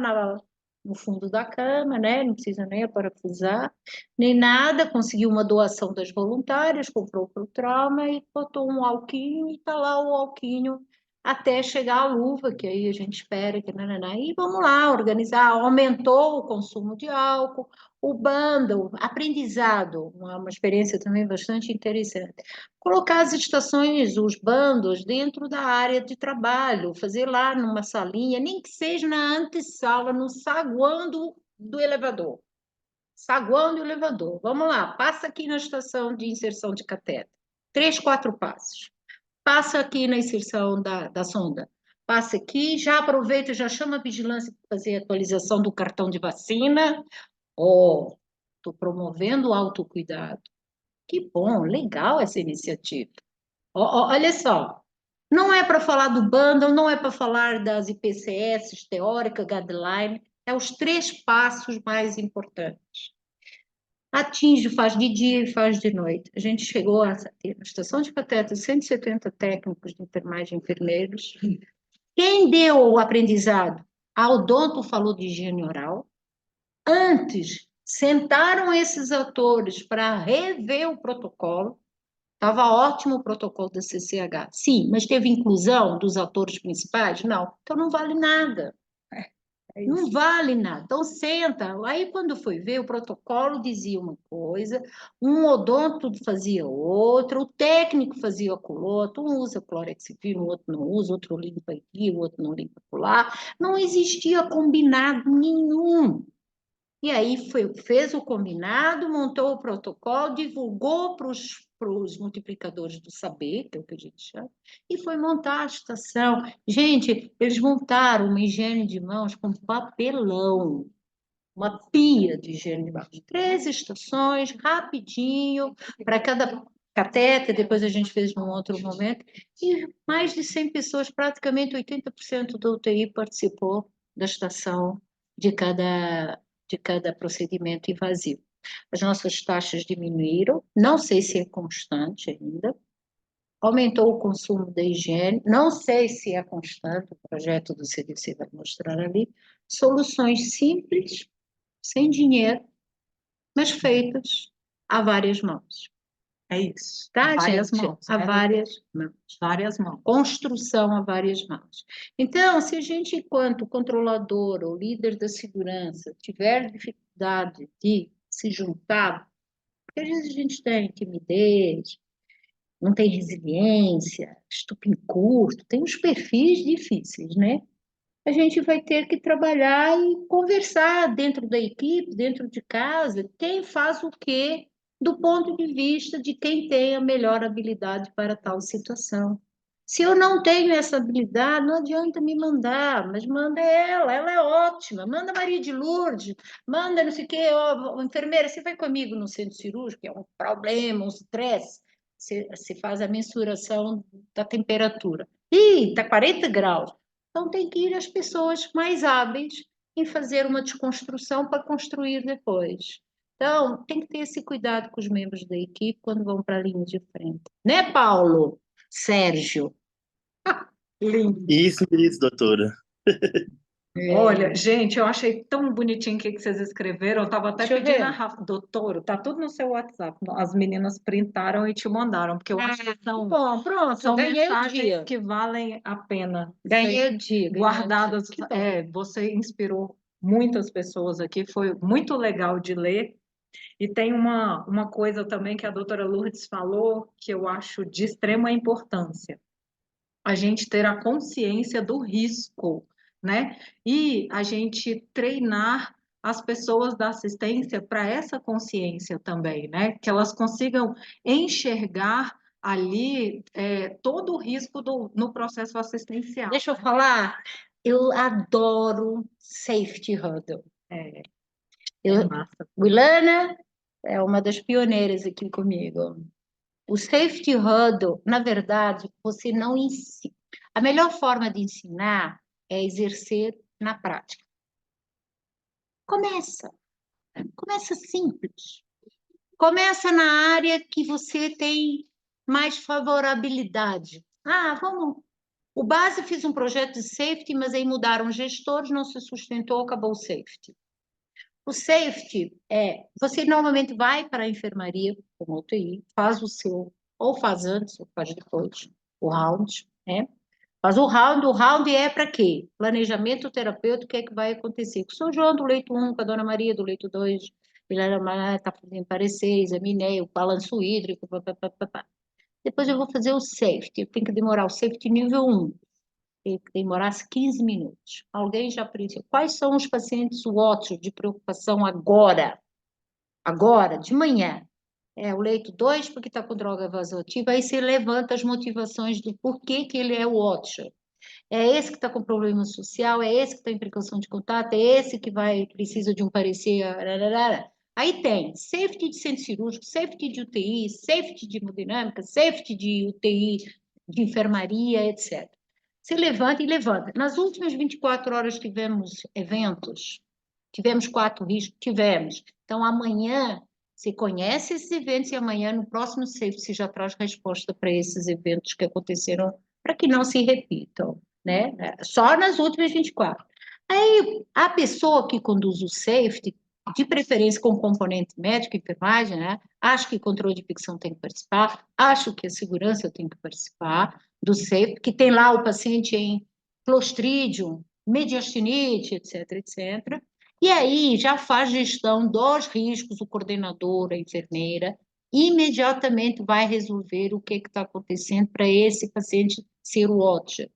no fundo da cama, né? Não precisa nem aparafusar nem nada, conseguiu uma doação das voluntárias, comprou para o trauma e botou um alquinho e está lá o alquinho até chegar a luva, que aí a gente espera que e vamos lá organizar, aumentou o consumo de álcool, o bundle, aprendizado, uma experiência também bastante interessante. Colocar as estações, os bundles dentro da área de trabalho, fazer lá numa salinha, nem que seja na antessala, no saguão do elevador. Saguão do elevador. Vamos lá, passa aqui na estação de inserção de cateter. 3, 4 passos. Passa aqui na inserção da sonda. Passa aqui, já aproveita, já chama a vigilância para fazer a atualização do cartão de vacina. Estou promovendo o autocuidado. Que bom, legal essa iniciativa. Olha só, não é para falar do bundle, não é para falar das IPCS teórica, guideline, é os 3 passos mais importantes. Atinge, faz de dia e faz de noite. A gente chegou a ter na estação de cateter 170 técnicos de enfermagem, enfermeiros. Quem deu o aprendizado? A odonto falou de higiene oral. Antes, sentaram esses atores para rever o protocolo. Estava ótimo o protocolo da CCH. Sim, mas teve inclusão dos atores principais? Não. Então não vale nada. Não vale nada. Então, senta. Aí, quando foi ver, o protocolo dizia uma coisa, um odonto fazia outra, o técnico fazia aquilo outro, um usa clorexidina, o outro não usa, outro limpa aqui, o outro não limpa lá. Não existia combinado nenhum. E aí fez o combinado, montou o protocolo, divulgou para os multiplicadores do saber, que é o que a gente chama, e foi montar a estação. Gente, eles montaram uma higiene de mãos com papelão. uma pia de higiene de mãos. 3 estações, rapidinho, para cada catéter, depois a gente fez num outro momento, e mais de 100 pessoas, praticamente 80% da UTI participou da estação de cada procedimento invasivo. As nossas taxas diminuíram, não sei se é constante ainda, aumentou o consumo da higiene, não sei se é constante, o projeto do CDC vai mostrar ali, soluções simples, sem dinheiro, mas feitas a várias mãos. É isso. Tá, Várias gente? mãos, A né? várias mãos. Várias mãos. Construção a várias mãos. Então, se a gente, enquanto controlador ou líder da segurança, tiver dificuldade de se juntar, porque às vezes a gente tem timidez, não tem resiliência, estupim curto, tem uns perfis difíceis, né? A gente vai ter que trabalhar e conversar dentro da equipe, dentro de casa, quem faz o quê, do ponto de vista de quem tem a melhor habilidade para tal situação. Se eu não tenho essa habilidade, não adianta me mandar, mas manda ela é ótima. Manda Maria de Lourdes, manda não sei o quê, ó, enfermeira, você vai comigo no centro cirúrgico, que é um problema, um estresse. Você faz a mensuração da temperatura. Ih, está 40 graus. Então, tem que ir as pessoas mais hábeis em fazer uma desconstrução para construir depois. Então, tem que ter esse cuidado com os membros da equipe quando vão para a linha de frente. Né, Paulo? Sérgio? Lindo. Isso, doutora. Olha, gente, eu achei tão bonitinho o que vocês escreveram. Eu estava até Deixa eu pedindo ver. a Rafa, doutor, tá tudo no seu WhatsApp. As meninas printaram e te mandaram, porque eu acho que Bom, pronto, são ganhei o mensagens dia. que valem a pena Ganhei ser o dia. guardadas. Que bom. Você inspirou muitas pessoas aqui, foi muito legal de ler. E tem uma coisa também que a doutora Lourdes falou que eu acho de extrema importância. A gente ter a consciência do risco, né? E a gente treinar as pessoas da assistência para essa consciência também, né? Que elas consigam enxergar ali todo o risco no processo assistencial. Deixa eu falar, eu adoro safety huddle. É Eu, massa. Wilana é uma das pioneiras aqui comigo. O safety huddle, na verdade, você não ensina. A melhor forma de ensinar é exercer na prática. Começa simples. Começa na área que você tem mais favorabilidade. Vamos. O Base fez um projeto de safety, mas aí mudaram os gestores, não se sustentou, acabou o safety. O safety você normalmente vai para a enfermaria, como UTI, faz o seu, ou faz antes, ou faz depois, o round, né? Faz o round é para quê? Planejamento terapêutico, o que é que vai acontecer? Com o São João do leito 1, com a Dona Maria do leito 2, está fazendo parecer, examinei o balanço hídrico, papapá. Depois eu vou fazer o safety, eu tenho que demorar o safety nível 1, tem que demorar 15 minutos. Alguém já aprendeu? Quais são os pacientes WATCHER de preocupação agora? Agora, de manhã. O leito 2, porque está com droga vasoativa, aí você levanta as motivações do porquê que ele é o WATCHER. É esse que está com problema social, é esse que está em precaução de contato, é esse que precisa de um parecer. Aí tem safety de centro cirúrgico, safety de UTI, safety de hemodinâmica, safety de UTI, de enfermaria, etc. Você levanta e levanta. Nas últimas 24 horas tivemos eventos, tivemos 4 riscos, tivemos. Então, amanhã, você conhece esses eventos e amanhã, no próximo safety, você já traz resposta para esses eventos que aconteceram, para que não se repitam, né? Só nas últimas 24. Aí, a pessoa que conduz o safety, de preferência com componente médico, enfermagem, né? Acho que controle de infecção tem que participar, acho que a segurança tem que participar do safety, que tem lá o paciente em Clostridium, mediastinite, etc, etc. E aí já faz gestão dos riscos, o coordenador, a enfermeira, imediatamente vai resolver o que está acontecendo para esse paciente ser o WATCHER.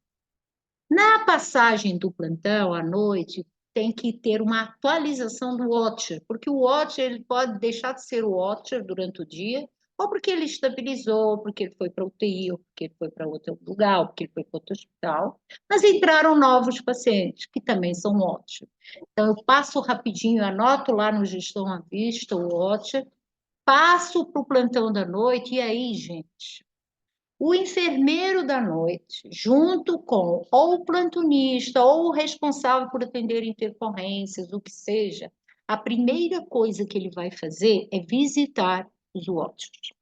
Na passagem do plantão à noite, tem que ter uma atualização do WATCHER, porque o WATCHER ele pode deixar de ser o WATCHER durante o dia, ou porque ele estabilizou, ou porque ele foi para UTI, ou porque ele foi para outro lugar, ou porque ele foi para outro hospital. Mas entraram novos pacientes, que também são ótimos. Então, eu passo rapidinho, anoto lá no Gestão à Vista, o Watcher, passo para o plantão da noite, e aí, gente, o enfermeiro da noite, junto com ou o plantonista, ou o responsável por atender intercorrências, o que seja, a primeira coisa que ele vai fazer é visitar os Watchers.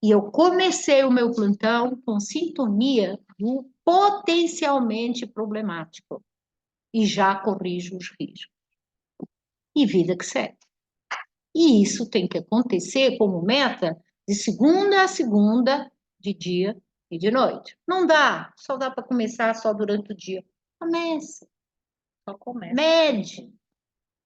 E eu comecei o meu plantão com sintonia do potencialmente problemático, e já corrijo os riscos. E vida que segue. E isso tem que acontecer como meta de segunda a segunda, de dia e de noite. Não dá, só dá para começar só durante o dia. Começa, Só começa. mede,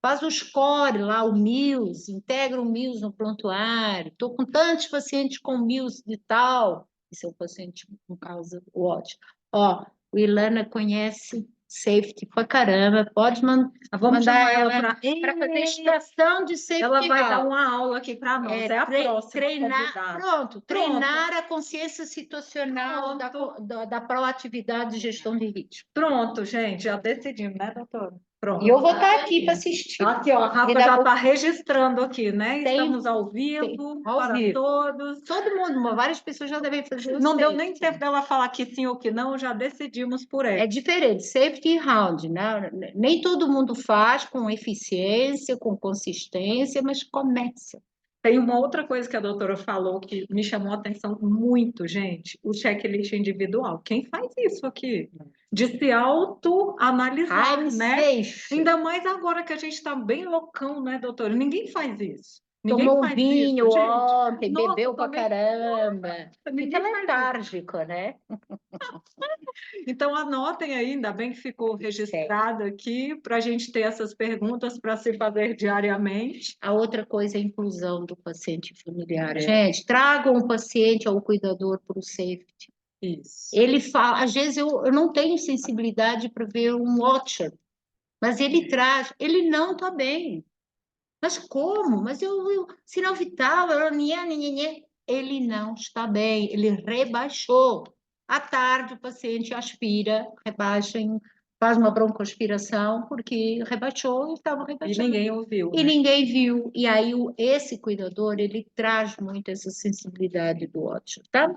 faz o score lá, o MILS, integra o MILS no prontuário. Estou com tantos pacientes com MILS de tal, esse é o paciente com causa ótima. Ó, o Ilana conhece safety pra caramba, pode Vamos mandar chamar ela ela para fazer extração de safety Ela vai dar house. uma aula aqui para nós. É a próxima treinar, convidada. pronto, treinar a consciência situacional Pronto. da proatividade de gestão de risco. Pronto, gente, já decidimos, né, doutora? Pronto. E eu vou estar aqui para assistir. Aqui, ó, a Rafa já está registrando aqui, né? Tem- Estamos ao vivo ao para vivo. todos. Todo mundo, várias pessoas já devem fazer o Não deu safety. nem tempo dela falar que sim ou que não, já decidimos por É ela. diferente, safety round, né? Nem todo mundo faz com eficiência, com consistência, mas começa. Tem uma outra coisa que a doutora falou que me chamou a atenção muito, gente, o checklist individual. Quem faz isso aqui? De se autoanalisar, I'm né? safe. Ainda mais agora que a gente está bem loucão, né, doutora? Ninguém faz isso. Ninguém Tomou um faz vinho isso, gente. ontem, Nossa, bebeu pra tomei- caramba. Ninguém Fica faz isso. letárgico, né? Então, anotem aí, ainda bem que ficou registrado aqui, para a gente ter essas perguntas para se fazer diariamente. A outra coisa é a inclusão do paciente familiar. Gente, tragam o paciente ao cuidador para o safety. Isso. Ele fala, às vezes eu não tenho sensibilidade para ver um watcher, mas ele traz, ele não está bem. Mas como? Mas eu sinal vital, ele não está bem, ele rebaixou. À tarde, o paciente aspira, rebaixa, faz uma broncoaspiração, porque rebaixou e estava E rebaixando. ninguém ouviu, E né? ninguém viu. E aí, esse cuidador, ele traz muito essa sensibilidade do ótimo, tá?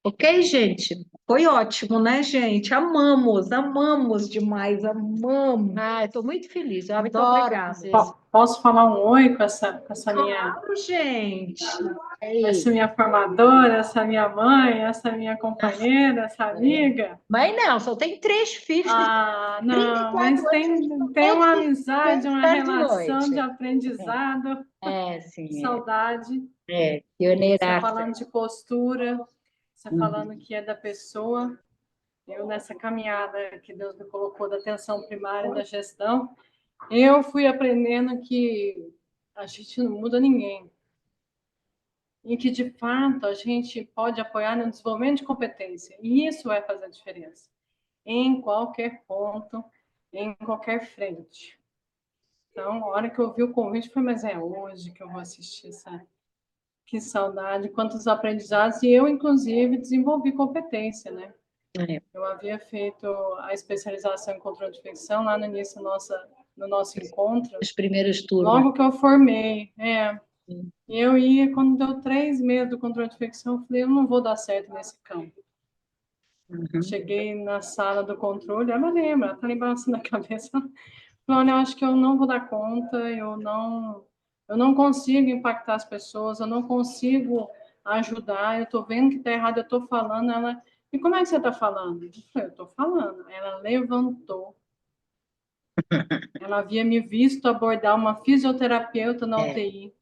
Ok, gente? Foi ótimo, né, gente? Amamos demais, amamos. Ah, estou muito feliz. Eu Muito adoro obrigada. fazer isso. Posso falar um oi com essa minha, Claro, gente. essa minha formadora, essa minha mãe, essa minha companheira, essa amiga? Mãe, não, só tem 3 filhos. Ah, não, 34 mas anos, tem uma todos amizade, uma tarde e relação noite. de aprendizado, Sim, saudade. Você pioneiraça. falando de postura, você Uhum. falando que é da pessoa. Eu, nessa caminhada que Deus me colocou da atenção primária e da gestão, eu fui aprendendo que a gente não muda ninguém. E que, de fato, a gente pode apoiar no desenvolvimento de competência. E isso vai fazer a diferença. Em qualquer ponto, em qualquer frente. Então, a hora que eu vi o convite, foi, mas é hoje que eu vou assistir essa... Que saudade, quantos aprendizados. E eu, inclusive, desenvolvi competência, né? Eu havia feito a especialização em controle de infecção lá no início do nosso encontro. As primeiras turmas. Logo que eu formei, E eu ia, quando deu 3 meses do controle de infecção, eu falei, eu não vou dar certo nesse campo. Uhum. Cheguei na sala do controle, ela lembra, ela tá lembrando assim na cabeça. Falei, olha, eu acho que eu não vou dar conta, eu não consigo impactar as pessoas, eu não consigo ajudar, eu tô vendo que tá errado, eu tô falando, ela... E como é que você tá falando? Eu falei, eu tô falando. Ela levantou. Ela havia me visto abordar uma fisioterapeuta na UTI.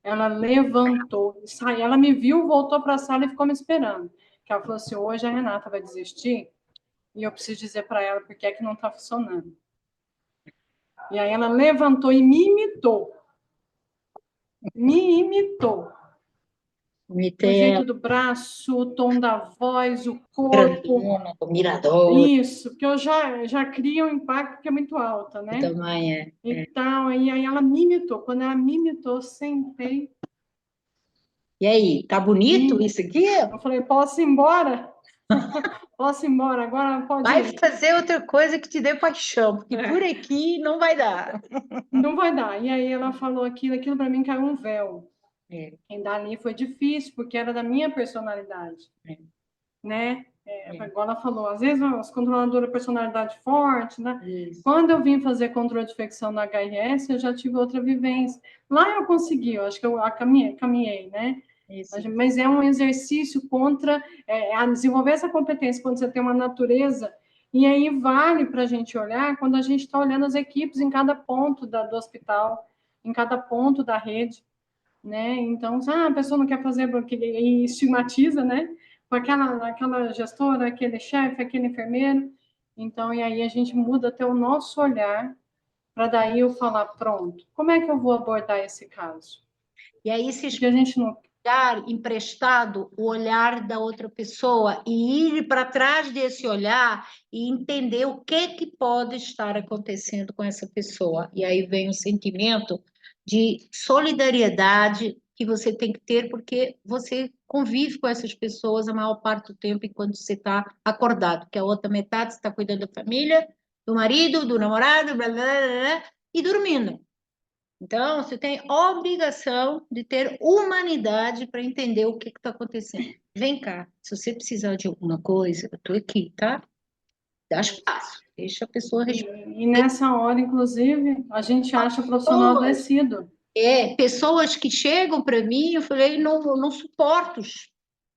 Ela levantou, saiu, ela me viu, voltou para a sala e ficou me esperando. Que ela falou assim, hoje a Renata vai desistir e eu preciso dizer para ela por que é que não está funcionando. E aí ela levantou e me imitou. Me imitou. O jeito do braço, o tom da voz, o corpo. O mirador. Isso, porque eu já crio um impacto que é muito alta, né? Também Então, e aí ela me imitou. Quando ela me imitou, sentei. E aí, tá bonito isso aqui? Eu falei, posso ir embora? Posso ir embora, agora pode Vai ir. fazer outra coisa que te dê paixão, porque É. por aqui não vai dar. Não vai dar. E aí ela falou aquilo para mim caiu um véu. É, Quem dali foi difícil, porque era da minha personalidade, é, né? é. Igual ela falou, às vezes as controladoras de personalidade forte, né? Isso. Quando eu vim fazer controle de infecção na HRS, eu já tive outra vivência. Lá eu consegui, eu acho que eu caminhei, né? Isso. Mas é um exercício contra a desenvolver essa competência quando você tem uma natureza. E aí vale para a gente olhar quando a gente está olhando as equipes em cada ponto do hospital, em cada ponto da rede, né? Então, a pessoa não quer fazer porque e estigmatiza, né? Com aquela gestora, aquele chefe, aquele enfermeiro. Então, e aí a gente muda até o nosso olhar para daí eu falar, pronto, como é que eu vou abordar esse caso? E aí, se Porque a gente não olhar emprestado o olhar da outra pessoa e ir para trás desse olhar e entender o que pode estar acontecendo com essa pessoa. E aí vem o sentimento de solidariedade que você tem que ter, porque você convive com essas pessoas a maior parte do tempo enquanto você está acordado, que a outra metade está cuidando da família, do marido, do namorado, blá, blá, blá, e dormindo. Então, você tem obrigação de ter humanidade para entender o que está acontecendo. Vem cá, se você precisar de alguma coisa, eu estou aqui, tá? Dá espaço, deixa a pessoa respirar. E nessa hora, inclusive, a gente acha o profissional adoecido. Pessoas que chegam para mim, eu falei, não suporto,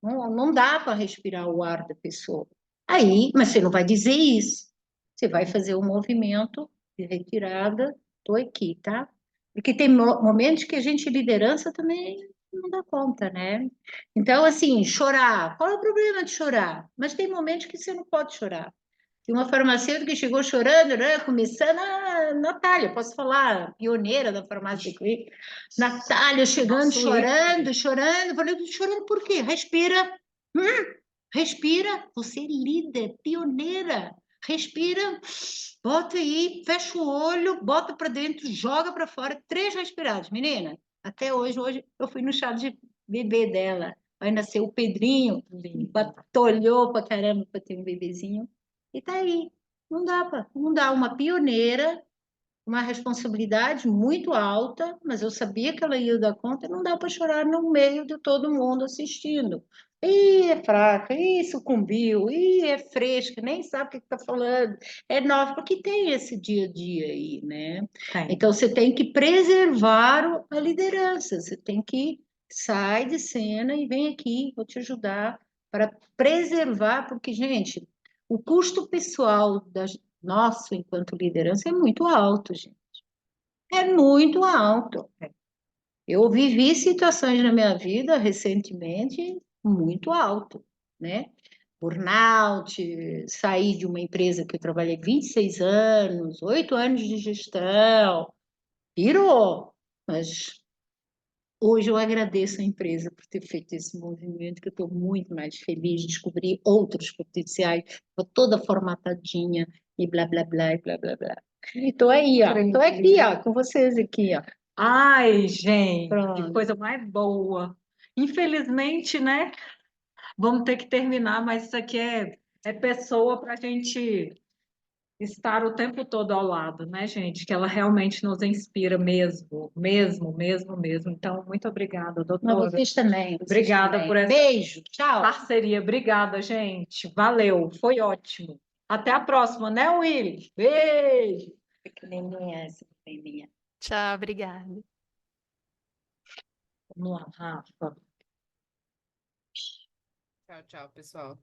não dá para respirar o ar da pessoa. Aí, mas você não vai dizer isso. Você vai fazer um movimento de retirada, estou aqui, tá? Porque tem momentos que a gente, liderança, também não dá conta, né? Então, assim, chorar. Qual é o problema de chorar? Mas tem momentos que você não pode chorar. Tem uma farmacêutica que chegou chorando, né? Começando, Natália, posso falar, pioneira da farmácia aqui. Natália chegando, chorando, chorando. Falei, chorando por quê? Respira. Respira. Você é líder, pioneira. Respira. Bota aí, fecha o olho, bota para dentro, joga para fora. 3 respirados, menina. Até hoje eu fui no chá de bebê dela. Vai nascer o Pedrinho, batalhou pra caramba para ter um bebezinho. E tá aí. Não dá uma pioneira, uma responsabilidade muito alta, mas eu sabia que ela ia dar conta, e não dá para chorar no meio de todo mundo assistindo. Ih, é fraca, ih, sucumbiu, ih, é fresca, nem sabe o que está falando, é nova, porque tem esse dia a dia aí, né? Então você tem que preservar a liderança, você tem que sair de cena e vem aqui, vou te ajudar para preservar, porque, gente, o custo pessoal nosso, enquanto liderança, é muito alto, gente. É muito alto. Eu vivi situações na minha vida recentemente muito alto, né? Burnout, saí de uma empresa que eu trabalhei 26 anos, 8 anos de gestão, pirou. Mas hoje eu agradeço a empresa por ter feito esse movimento, que eu estou muito mais feliz de descobrir outros potenciais, estou toda formatadinha e blá, blá, blá, e blá, blá, blá. Estou aí, ó. Estou aqui, ó, com vocês aqui, ó. Ai, gente, que Pronto. coisa mais boa. Infelizmente, né? Vamos ter que terminar, mas isso aqui é pessoa para a gente estar o tempo todo ao lado, né, gente? Que ela realmente nos inspira mesmo, mesmo, mesmo, mesmo. Então, muito obrigada, Mas doutora. vocês também. Obrigada por essa Beijo, tchau. parceria. Obrigada, gente. Valeu, foi ótimo. Até a próxima, né, Willy? Beijo. Pequenininha, essa pequenininha. Tchau, obrigada. Vamos lá, Rafa. Tchau, tchau, pessoal.